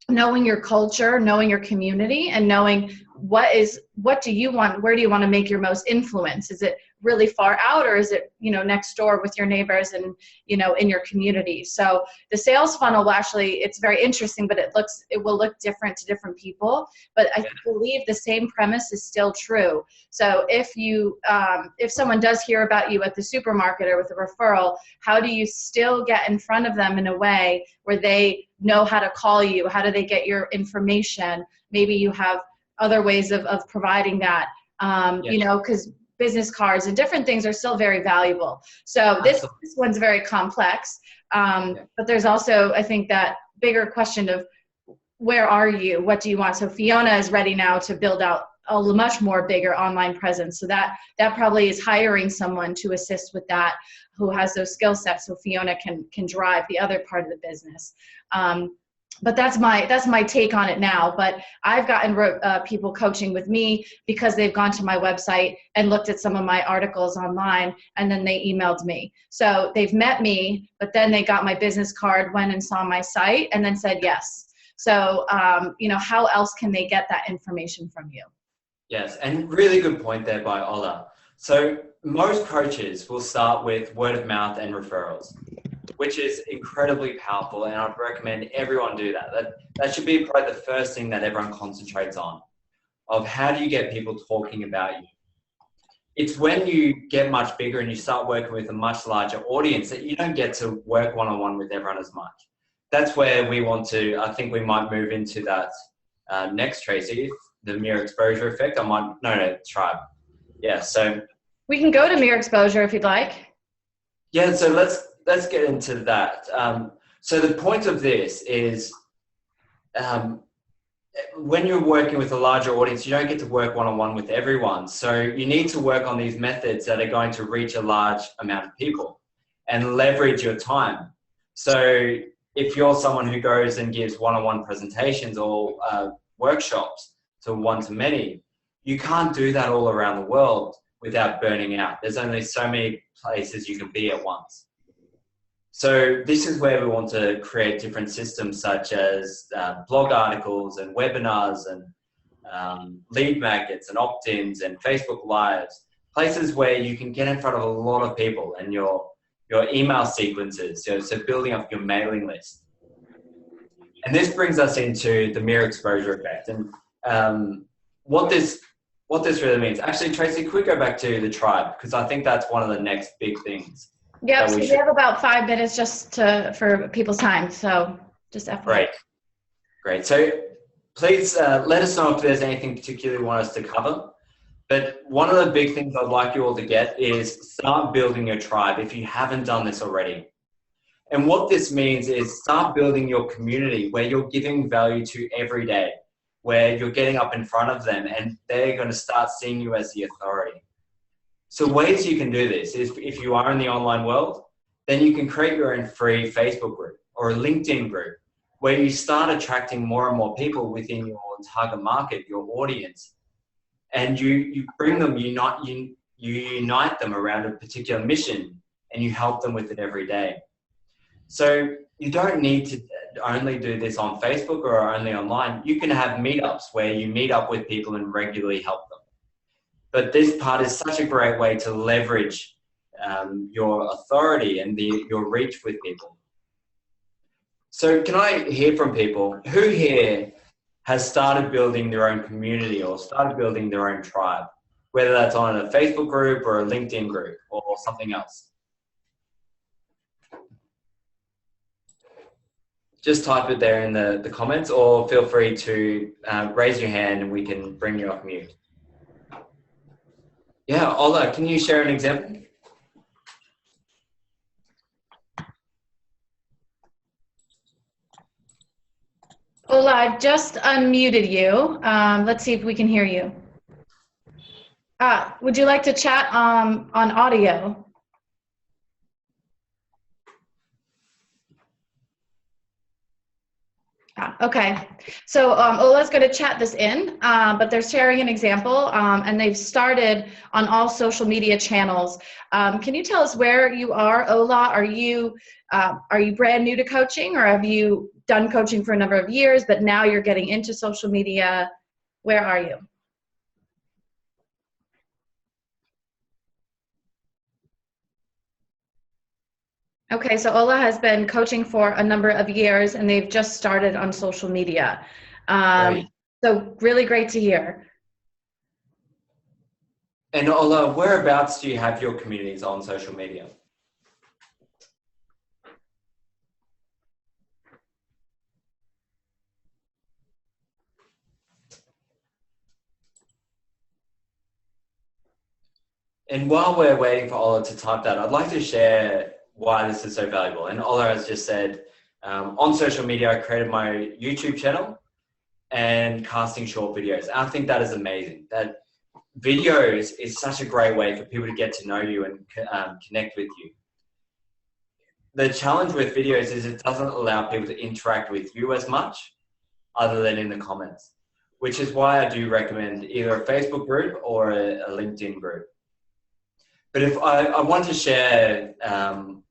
knowing your culture, knowing your community, and knowing what do you want, where do you want to make your most influence? Is it really far out, or is it, next door with your neighbors and, in your community? So the sales funnel will actually, it's very interesting, but it will look different to different people. But I believe the same premise is still true. So if someone does hear about you at the supermarket or with a referral, how do you still get in front of them in a way where they know how to call you? How do they get your information? Maybe you have other ways of providing that, because business cards and different things are still very valuable. So this one's very complex, but there's also, I think, that bigger question of where are you? What do you want? So Fiona is ready now to build out a much more bigger online presence. So that probably is hiring someone to assist with that, who has those skill sets, so Fiona can drive the other part of the business. But that's my take on it now. But I've gotten people coaching with me because they've gone to my website and looked at some of my articles online, and then they emailed me. So they've met me, but then they got my business card, went and saw my site, and then said yes. So, how else can they get that information from you? Yes, and really good point there by Ola. So most coaches will start with word of mouth and referrals, which is incredibly powerful, and I'd recommend everyone do that. That should be probably the first thing that everyone concentrates on, of how do you get people talking about you. It's when you get much bigger and you start working with a much larger audience that you don't get to work one-on-one with everyone as much. That's where I think we might move into that next, Tracey, the mere exposure effect. Tribe. Yeah, so. We can go to mere exposure if you'd like. Yeah, so let's get into that. So the point of this is when you're working with a larger audience, you don't get to work one-on-one with everyone. So you need to work on these methods that are going to reach a large amount of people and leverage your time. So if you're someone who goes and gives one-on-one presentations or workshops to one-to-many, you can't do that all around the world without burning out. There's only so many places you can be at once. So this is where we want to create different systems such as blog articles and webinars and lead magnets and opt-ins and Facebook Lives, places where you can get in front of a lot of people, and your email sequences, so building up your mailing list. And this brings us into the mere exposure effect. And what this really means. Actually, Tracey, could we go back to the tribe? Because I think that's one of the next big things. Yep, so we have about 5 minutes just for people's time. So just FYI. Great. So please let us know if there's anything particularly you want us to cover. But one of the big things I'd like you all to get is start building your tribe if you haven't done this already. And what this means is start building your community where you're giving value to every day, where you're getting up in front of them and they're going to start seeing you as the authority. So ways you can do this is, if you are in the online world, then you can create your own free Facebook group or a LinkedIn group where you start attracting more and more people within your target market, your audience, and you bring them, you unite them around a particular mission, and you help them with it every day. So you don't need to only do this on Facebook or only online. You can have meetups where you meet up with people and regularly help them. But this part is such a great way to leverage your authority and your reach with people. So can I hear from people who here has started building their own community or started building their own tribe, whether that's on a Facebook group or a LinkedIn group or something else? Just type it there in the comments, or feel free to raise your hand and we can bring you off mute. Yeah, Ola, can you share an example? Ola, I've just unmuted you. Let's see if we can hear you. Would you like to chat on audio? Okay, so Ola's going to chat this in, but they're sharing an example, and they've started on all social media channels. Can you tell us where you are, Ola? Are you brand new to coaching, or have you done coaching for a number of years, but now you're getting into social media? Where are you? Okay, so Ola has been coaching for a number of years, and they've just started on social media. So really great to hear. And Ola, whereabouts do you have your communities on social media? And while we're waiting for Ola to type that, I'd like to share why this is so valuable. And Ola has just said, on social media, I created my YouTube channel and casting short videos. I think that is amazing. That videos is such a great way for people to get to know you and connect with you. The challenge with videos is it doesn't allow people to interact with you as much other than in the comments, which is why I do recommend either a Facebook group or a LinkedIn group. But if I want to share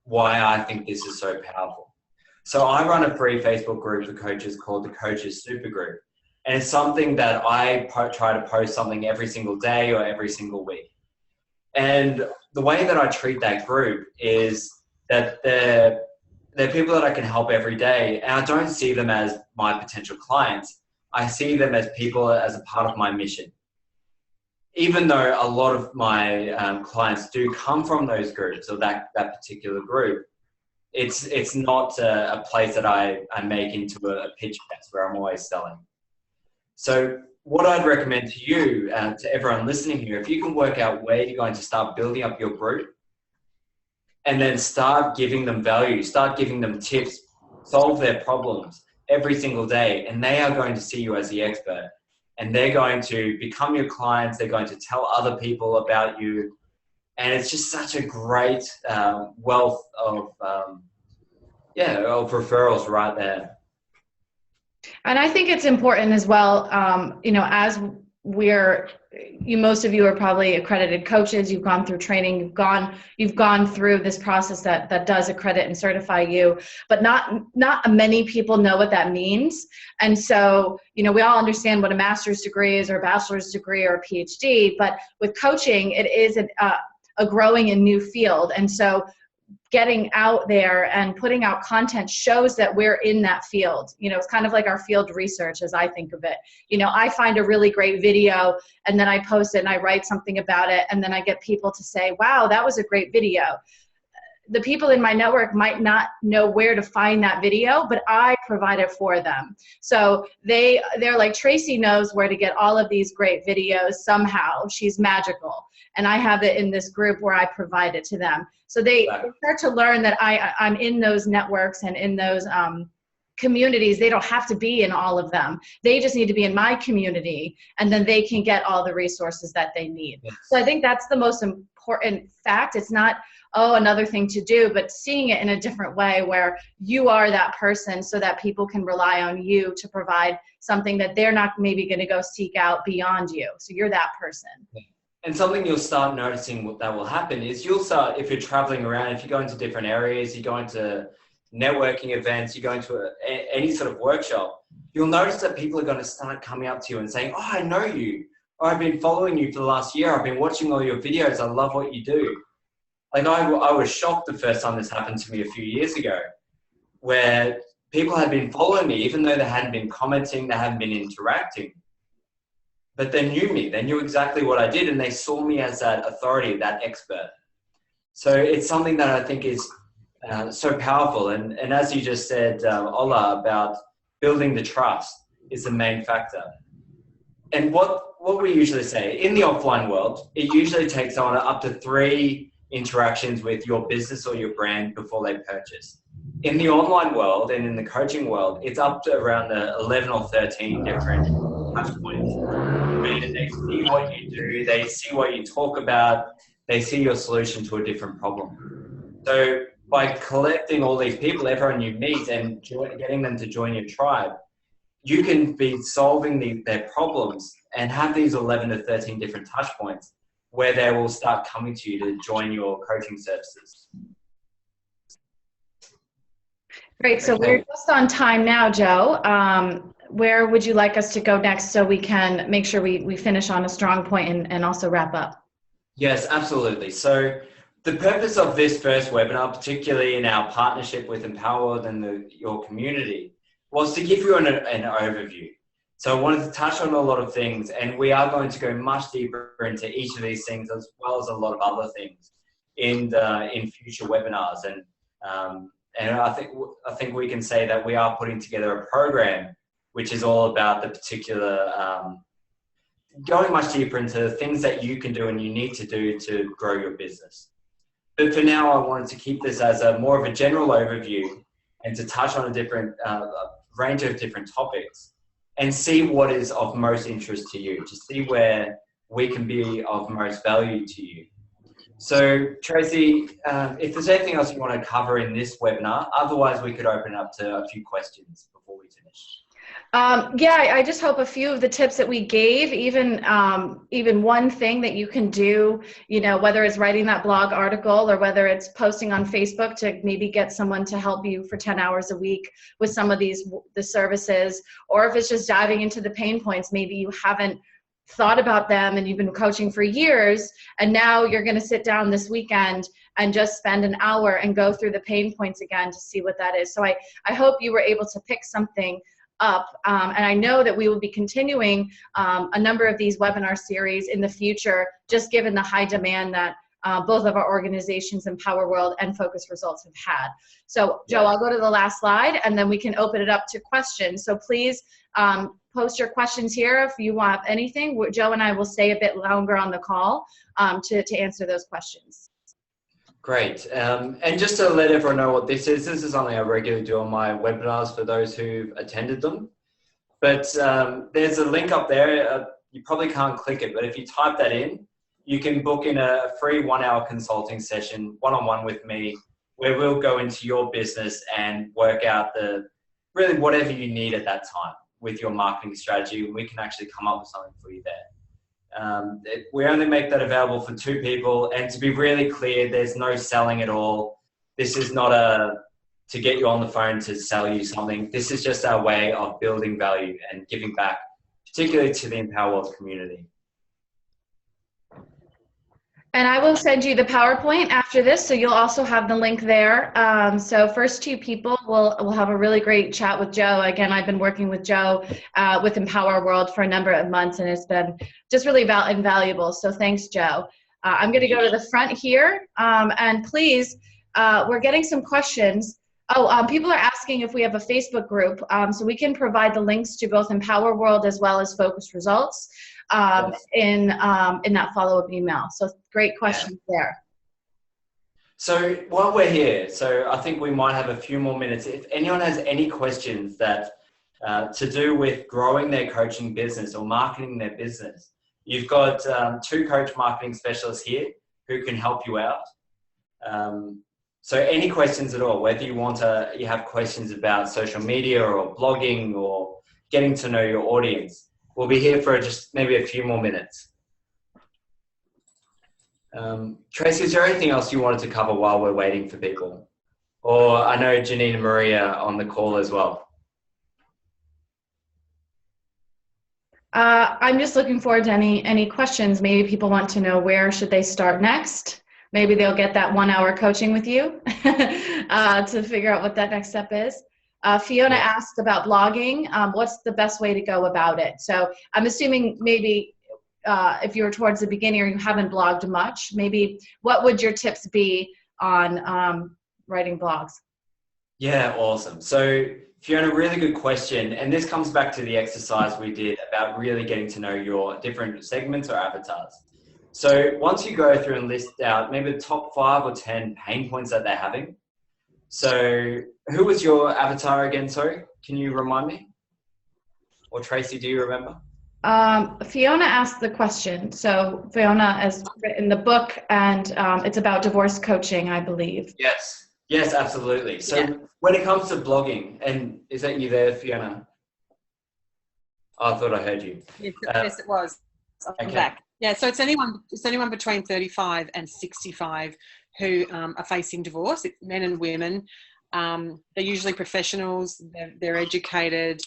why I think this is so powerful. So I run a free Facebook group for coaches called the Coaches Super Group. And it's something that I try to post something every single day or every single week. And the way that I treat that group is that they're people that I can help every day. And I don't see them as my potential clients. I see them as people as a part of my mission. Even though a lot of my clients do come from those groups or that particular group, it's not a place that I make into a pitch fest where I'm always selling. So what I'd recommend to you, to everyone listening here, if you can work out where you're going to start building up your group and then start giving them value, start giving them tips, solve their problems every single day, and they are going to see you as the expert. And they're going to become your clients. They're going to tell other people about you. And it's just such a great wealth of referrals right there. And I think it's important as well, as most of you are probably accredited coaches, you've gone through training, you've gone through this process that does accredit and certify you, but not many people know what that means. And so, we all understand what a master's degree is or a bachelor's degree or a PhD, but with coaching, it is a growing and new field. And so getting out there and putting out content shows that we're in that field. It's kind of like our field research as I think of it. I find a really great video and then I post it and I write something about it and then I get people to say, wow, that was a great video. The people in my network might not know where to find that video, but I provide it for them. So they're like, Tracey knows where to get all of these great videos somehow. She's magical. And I have it in this group where I provide it to them. So they start to learn that I'm in those networks and in those communities. They don't have to be in all of them. They just need to be in my community, and then they can get all the resources that they need. Yes. So I think that's the most important fact. It's not, another thing to do, but seeing it in a different way where you are that person so that people can rely on you to provide something that they're not maybe going to go seek out beyond you. So you're that person. And something you'll start noticing that will happen is you'll start, if you're traveling around, if you go into different areas, you go into networking events, you go into any sort of workshop, you'll notice that people are going to start coming up to you and saying, oh, I know you. Or I've been following you for the last year. I've been watching all your videos. I love what you do. Like I was shocked the first time this happened to me a few years ago, where people had been following me, even though they hadn't been commenting, they hadn't been interacting. But they knew me. They knew exactly what I did, and they saw me as that authority, that expert. So it's something that I think is so powerful. And as you just said, Ola, about building the trust is the main factor. And what we usually say, in the offline world, it usually takes on up to 3 interactions with your business or your brand before they purchase. In the online world and in the coaching world, it's up to around 11 or 13 different touch points where they see what you do, they see what you talk about, they see your solution to a different problem. So by collecting all these people, everyone you meet, and getting them to join your tribe, you can be solving their problems and have these 11 to 13 different touch points where they will start coming to you to join your coaching services. Great. So we're just on time now, Joe. Where would you like us to go next so we can make sure we finish on a strong point and also wrap up? Yes, absolutely. So the purpose of this first webinar, particularly in our partnership with Empower and your community, was to give you an overview. So I wanted to touch on a lot of things, and we are going to go much deeper into each of these things, as well as a lot of other things in future webinars. And I think we can say that we are putting together a program which is all about the particular, going much deeper into things that you can do and you need to do to grow your business. But for now, I wanted to keep this as more of a general overview and to touch on a different range of different topics and see what is of most interest to you, to see where we can be of most value to you. So Tracey, if there's anything else you want to cover in this webinar, otherwise we could open up to a few questions before we finish. Yeah, I just hope a few of the tips that we gave, even one thing that you can do, whether it's writing that blog article or whether it's posting on Facebook to maybe get someone to help you for 10 hours a week with some of the services, or if it's just diving into the pain points, maybe you haven't thought about them and you've been coaching for years and now you're going to sit down this weekend and just spend an hour and go through the pain points again to see what that is. So I hope you were able to pick something up. And I know that we will be continuing a number of these webinar series in the future, just given the high demand that both of our organizations, Empower World and Focus Results, have had. So Joe, I'll go to the last slide and then we can open it up to questions. So please post your questions here if you want anything. Joe and I will stay a bit longer on the call to answer those questions. Great. And just to let everyone know what this is something I regularly do on my webinars for those who've attended them. But there's a link up there. You probably can't click it, but if you type that in, you can book in a free 1-hour consulting session, one-on-one with me, where we'll go into your business and work out really whatever you need at that time with your marketing strategy. We can actually come up with something for you there. We only make that available for 2 people, and to be really clear, there's no selling at all. This is not to get you on the phone to sell you something. This is just our way of building value and giving back, particularly to the Empower World community. And I will send you the PowerPoint after this, so you'll also have the link there. So first 2 people will have a really great chat with Joe. Again, I've been working with Joe with Empower World for a number of months, and it's been just really invaluable. So thanks, Joe. I'm going to go to the front here, and please, we're getting some questions. People are asking if we have a Facebook group, so we can provide the links to both Empower World as well as Focus Results in that follow-up email. So great questions there. So while we're here, so I think we might have a few more minutes. If anyone has any questions that to do with growing their coaching business or marketing their business, you've got 2 coach marketing specialists here who can help you out. So any questions at all, whether you have questions about social media or blogging or getting to know your audience, we'll be here for just maybe a few more minutes. Tracey, is there anything else you wanted to cover while we're waiting for people? Or I know Janine and Maria on the call as well. I'm just looking forward to any questions. Maybe people want to know where should they start next. Maybe they'll get that 1-hour coaching with you to figure out what that next step is. Fiona asked about blogging. What's the best way to go about it? So I'm assuming maybe if you're towards the beginning or you haven't blogged much, maybe what would your tips be on writing blogs? Yeah, awesome. So Fiona, really good question. And this comes back to the exercise we did about really getting to know your different segments or avatars. So once you go through and list out maybe the top 5 or 10 pain points that they're having. So who was your avatar again? Sorry, can you remind me? Or Tracey, do you remember? Fiona asked the question. So Fiona has written the book, and it's about divorce coaching, I believe. Yes, yes, absolutely. So when it comes to blogging, and is that you there, Fiona? Oh, I thought I heard you. Yes, it was. I'm back. Yeah, so it's anyone between 35 and 65 who are facing divorce. It's men and women. They're usually professionals. They're educated,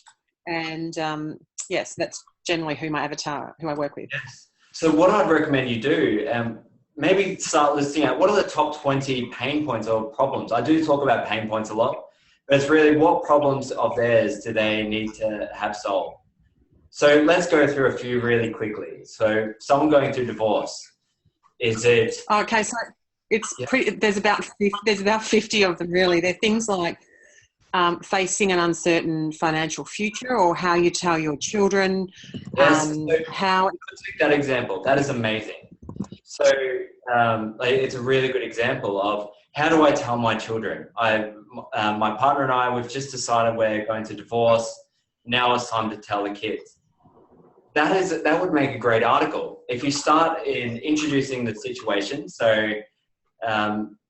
and yes, that's generally who I work with. Yes. So what I'd recommend you do, maybe start listing out what are the top 20 pain points or problems. I do talk about pain points a lot, but it's really what problems of theirs do they need to have solved. So let's go through a few really quickly. So someone going through divorce, is it? Okay, so it's there's about 50 of them really. They're things like facing an uncertain financial future, or how you tell your children. Yes. So take that example. That is amazing. So it's a really good example of how do I tell my children? My partner and I, we've just decided we're going to divorce. Now it's time to tell the kids. That would make a great article. If you start in introducing the situation, so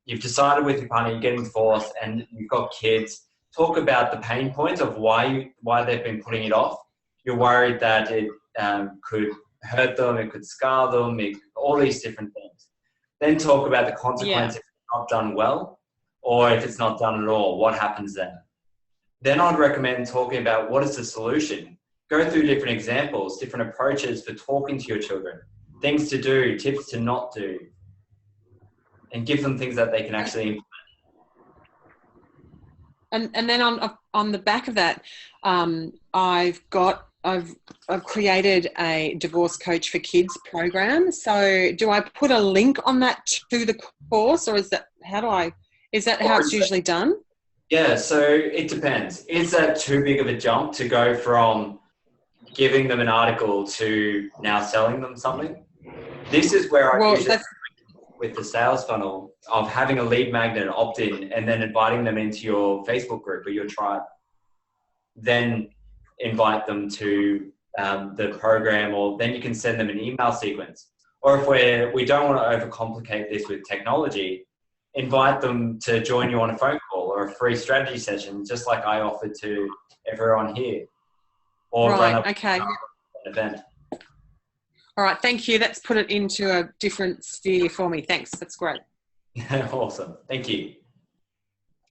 you've decided with your partner you're getting divorced and you've got kids, talk about the pain points of why they've been putting it off. You're worried that it could hurt them, it could scar them, all these different things. Then talk about the consequence if it's not done well, or if it's not done at all, what happens then? Then I'd recommend talking about what is the solution. Go through different examples, different approaches for talking to your children, things to do, tips to not do, and give them things that they can actually implement. And then on the back of that, I've created a divorce coach for kids program. So do I put a link on that to the course, or is that how it's usually done? Yeah, so it depends. Is that too big of a jump to go from giving them an article to now selling them something? This is where I usually with the sales funnel of having a lead magnet opt-in and then inviting them into your Facebook group or your tribe. Then invite them to the program, or then you can send them an email sequence. Or if we don't want to overcomplicate this with technology, invite them to join you on a phone call or a free strategy session, just like I offered to everyone here. Or run an event. All right, thank you. That's put it into a different sphere for me. Thanks, that's great. Awesome, thank you.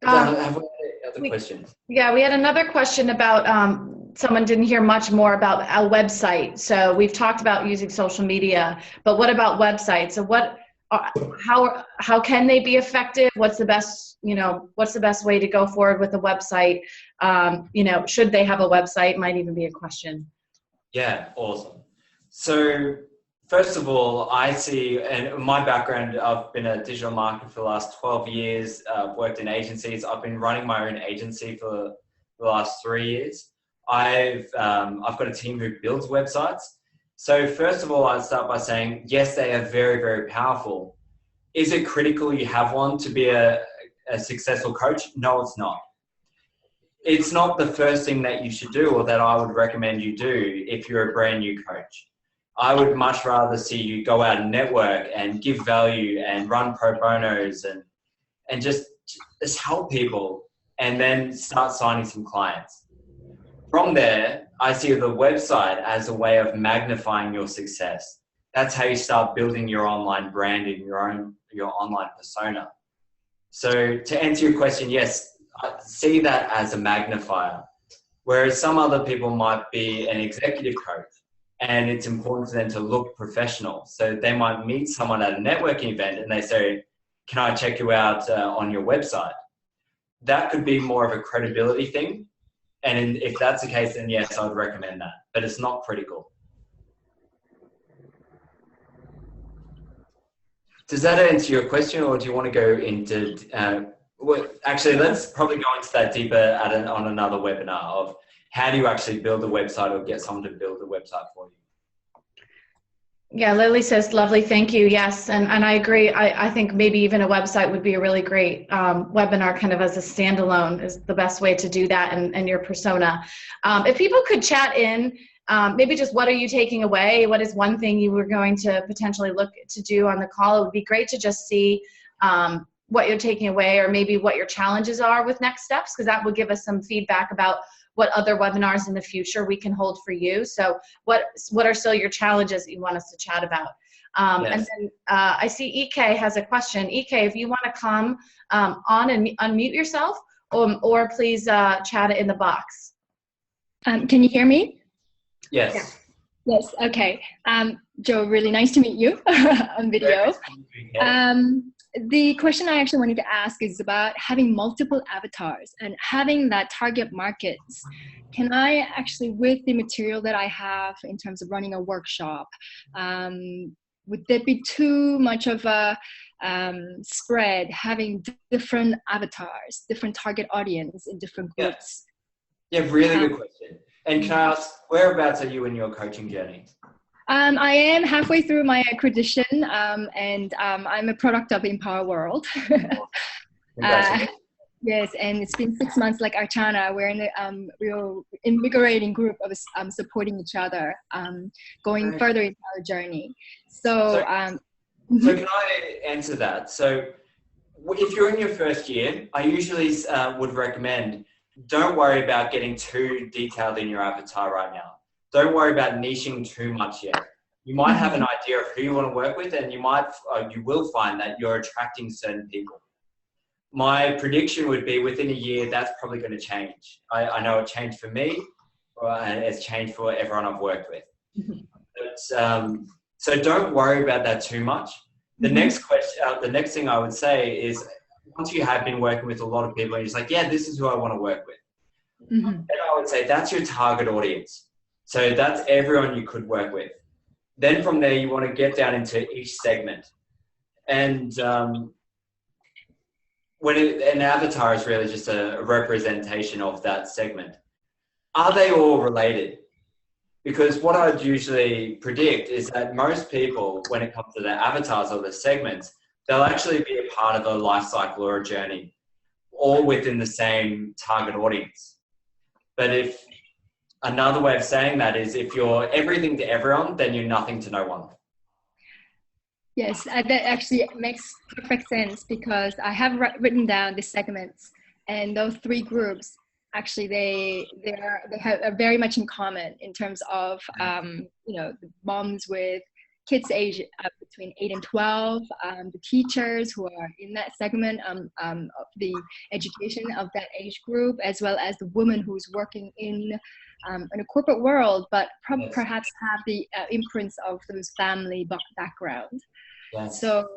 Have we other questions? Yeah, we had another question about someone didn't hear much more about a website. So we've talked about using social media, but what about websites? So how can they be effective? What's the best way to go forward with a website? Should they have a website? Might even be a question. Yeah, awesome. So first of all, I see, and my background, I've been a digital marketer for the last 12 years. I've worked in agencies. I've been running my own agency for the last 3 years. I've got a team who builds websites. So first of all, I'd start by saying, yes, they are very, very powerful. Is it critical you have one to be a successful coach? No, it's not. It's not the first thing that you should do or that I would recommend you do if you're a brand new coach. I would much rather see you go out and network and give value and run pro bonos and just help people, and then start signing some clients. From there, I see the website as a way of magnifying your success. That's how you start building your online brand and your online persona. So to answer your question, yes, I see that as a magnifier. Whereas some other people might be an executive coach and it's important for them to look professional. So they might meet someone at a networking event and they say, can I check you out on your website? That could be more of a credibility thing. And if that's the case, then yes, I would recommend that, but it's not critical. Does that answer your question, or do you want to go into Well, actually, let's probably go into that deeper on another webinar of how do you actually build a website or get someone to build a website for you. Yeah, Lily says, lovely, thank you. Yes, and I agree. I think maybe even a website would be a really great webinar kind of as a standalone is the best way to do that and your persona. If people could chat in, maybe just what are you taking away? What is one thing you were going to potentially look to do on the call? It would be great to just see what you're taking away or maybe what your challenges are with next steps, because that will give us some feedback about what other webinars in the future we can hold for you. So what are still your challenges that you want us to chat about? Yes. And then I see EK has a question. EK, if you want to come on and unmute yourself, or please chat it in the box. Can you hear me? Yes. Yes, okay. Joe, really nice to meet you on video. The question I actually wanted to ask is about having multiple avatars and having that target markets. Can I actually, with the material that I have in terms of running a workshop, would there be too much of a spread having different avatars, different target audience in different groups? Yeah, really good question. And can I ask, whereabouts are you in your coaching journey? I am halfway through my accreditation, and I'm a product of Empower World. Yes, and it's been 6 months like Archana. We're in a real invigorating group of supporting each other, going further into our journey. So can I answer that? So if you're in your first year, I usually would recommend don't worry about getting too detailed in your avatar right now. Don't worry about niching too much yet. You might have an idea of who you want to work with, and you will find that you're attracting certain people. My prediction would be within a year, that's probably going to change. I know it changed for me, and it's changed for everyone I've worked with. But, so don't worry about that too much. The next question, the next thing I would say is, once you have been working with a lot of people, and you're just like, yeah, this is who I want to work with. Then I would say that's your target audience. So that's everyone you could work with. Then from there, you want to get down into each segment. And an avatar is really just a representation of that segment. Are they all related? Because what I'd usually predict is that most people, when it comes to their avatars or their segments, they'll actually be a part of a life cycle or a journey, all within the same target audience. But if another way of saying that is if you're everything to everyone, then you're nothing to no one. Yes, that actually makes perfect sense because I have written down the segments, and those three groups actually they are very much in common in terms of the moms with kids age between 8 and 12, the teachers who are in that segment of the education of that age group, as well as the woman who's working in a corporate world, but perhaps have the imprints of those family background. Yes. So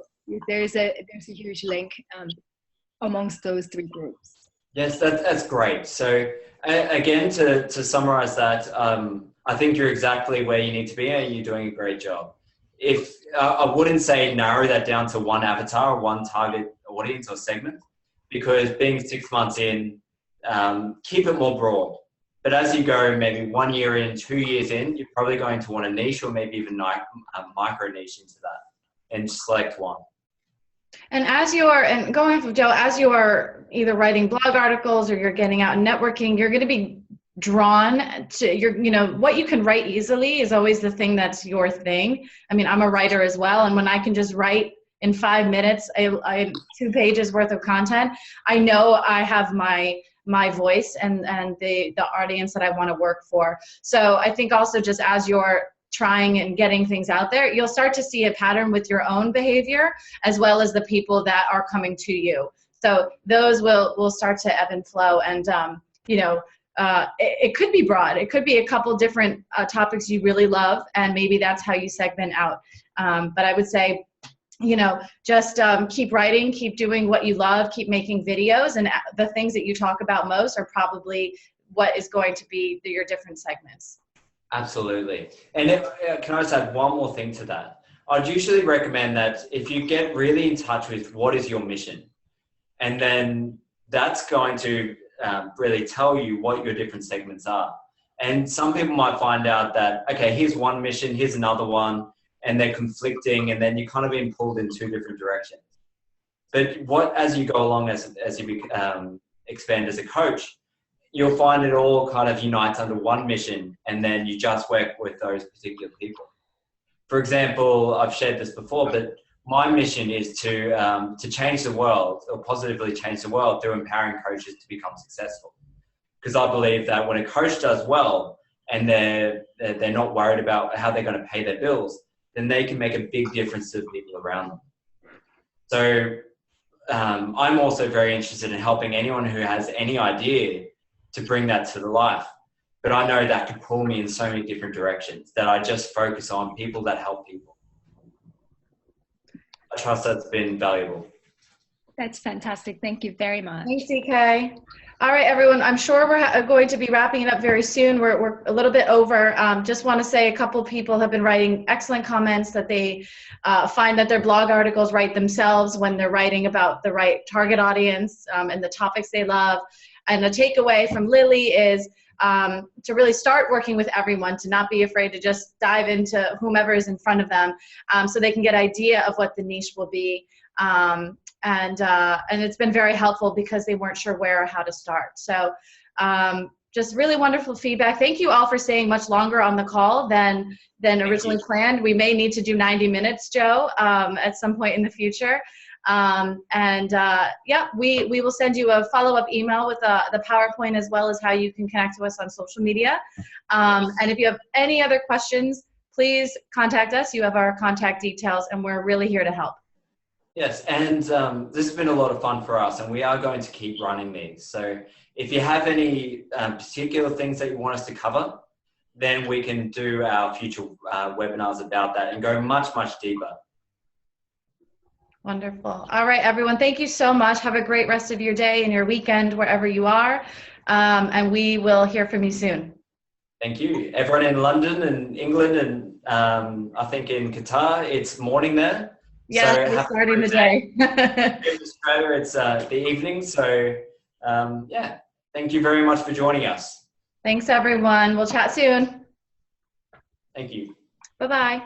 there's a huge link amongst those three groups. Yes, that's great. So again, to summarize that, I think you're exactly where you need to be, and you're doing a great job. If I wouldn't say narrow that down to one avatar or one target audience or segment, because being 6 months in, keep it more broad. But as you go, maybe 1 year in, 2 years in, you're probably going to want to niche or maybe even micro niche into that and select one. And as you are, and going off of Joe, as you are either writing blog articles or you're getting out and networking, you're going to be drawn to what you can write easily is always the thing that's your thing. I mean, I'm a writer as well, and when I can just write in 5 minutes, I 2 pages worth of content, I know I have my voice and the audience that I want to work for. So I think also just as you're trying and getting things out there, you'll start to see a pattern with your own behavior as well as the people that are coming to you. So those will start to ebb and flow, and it could be broad. It could be a couple different topics you really love, and maybe that's how you segment out. But I would say, just keep writing, keep doing what you love, keep making videos, and the things that you talk about most are probably what is going to be your different segments. Absolutely. And can I just add one more thing to that? I'd usually recommend that if you get really in touch with what is your mission, And then that's going to really tell you what your different segments are. And some people might find out that, okay, here's one mission, here's another one, and they're conflicting, and then you're kind of being pulled in two different directions. But as you go along, as you expand as a coach, you'll find it all kind of unites under one mission, and then you just work with those particular people. For example, I've shared this before, but my mission is to change the world, or positively change the world, through empowering coaches to become successful. Because I believe that when a coach does well and they're not worried about how they're going to pay their bills, then they can make a big difference to the people around them. So I'm also very interested in helping anyone who has any idea to bring that to the life. But I know that could pull me in so many different directions, that I just focus on people that help people. I trust that's been valuable. That's fantastic. Thank you very much. Thanks, DK. All right, everyone. I'm sure we're going to be wrapping it up very soon. We're a little bit over. Just want to say a couple people have been writing excellent comments that they find that their blog articles write themselves when they're writing about the right target audience and the topics they love. And the takeaway from Lily is to really start working with everyone, to not be afraid to just dive into whomever is in front of them, so they can get an idea of what the niche will be. And it's been very helpful because they weren't sure where or how to start. So just really wonderful feedback. Thank you all for staying much longer on the call than originally planned. We may need to do 90 minutes, Joe, at some point in the future. Yeah, we will send you a follow-up email with the PowerPoint, as well as how you can connect to us on social media. And if you have any other questions, please contact us. You have our contact details, and we're really here to help. Yes, and this has been a lot of fun for us, and we are going to keep running these. So if you have any particular things that you want us to cover, then we can do our future webinars about that and go much, much deeper. Wonderful. All right, everyone. Thank you so much. Have a great rest of your day and your weekend, wherever you are. And we will hear from you soon. Thank you. Everyone in London and England and I think in Qatar, it's morning there. Yes, so we're starting the day. In Australia, it's the evening. So yeah, thank you very much for joining us. Thanks, everyone. We'll chat soon. Thank you. Bye-bye.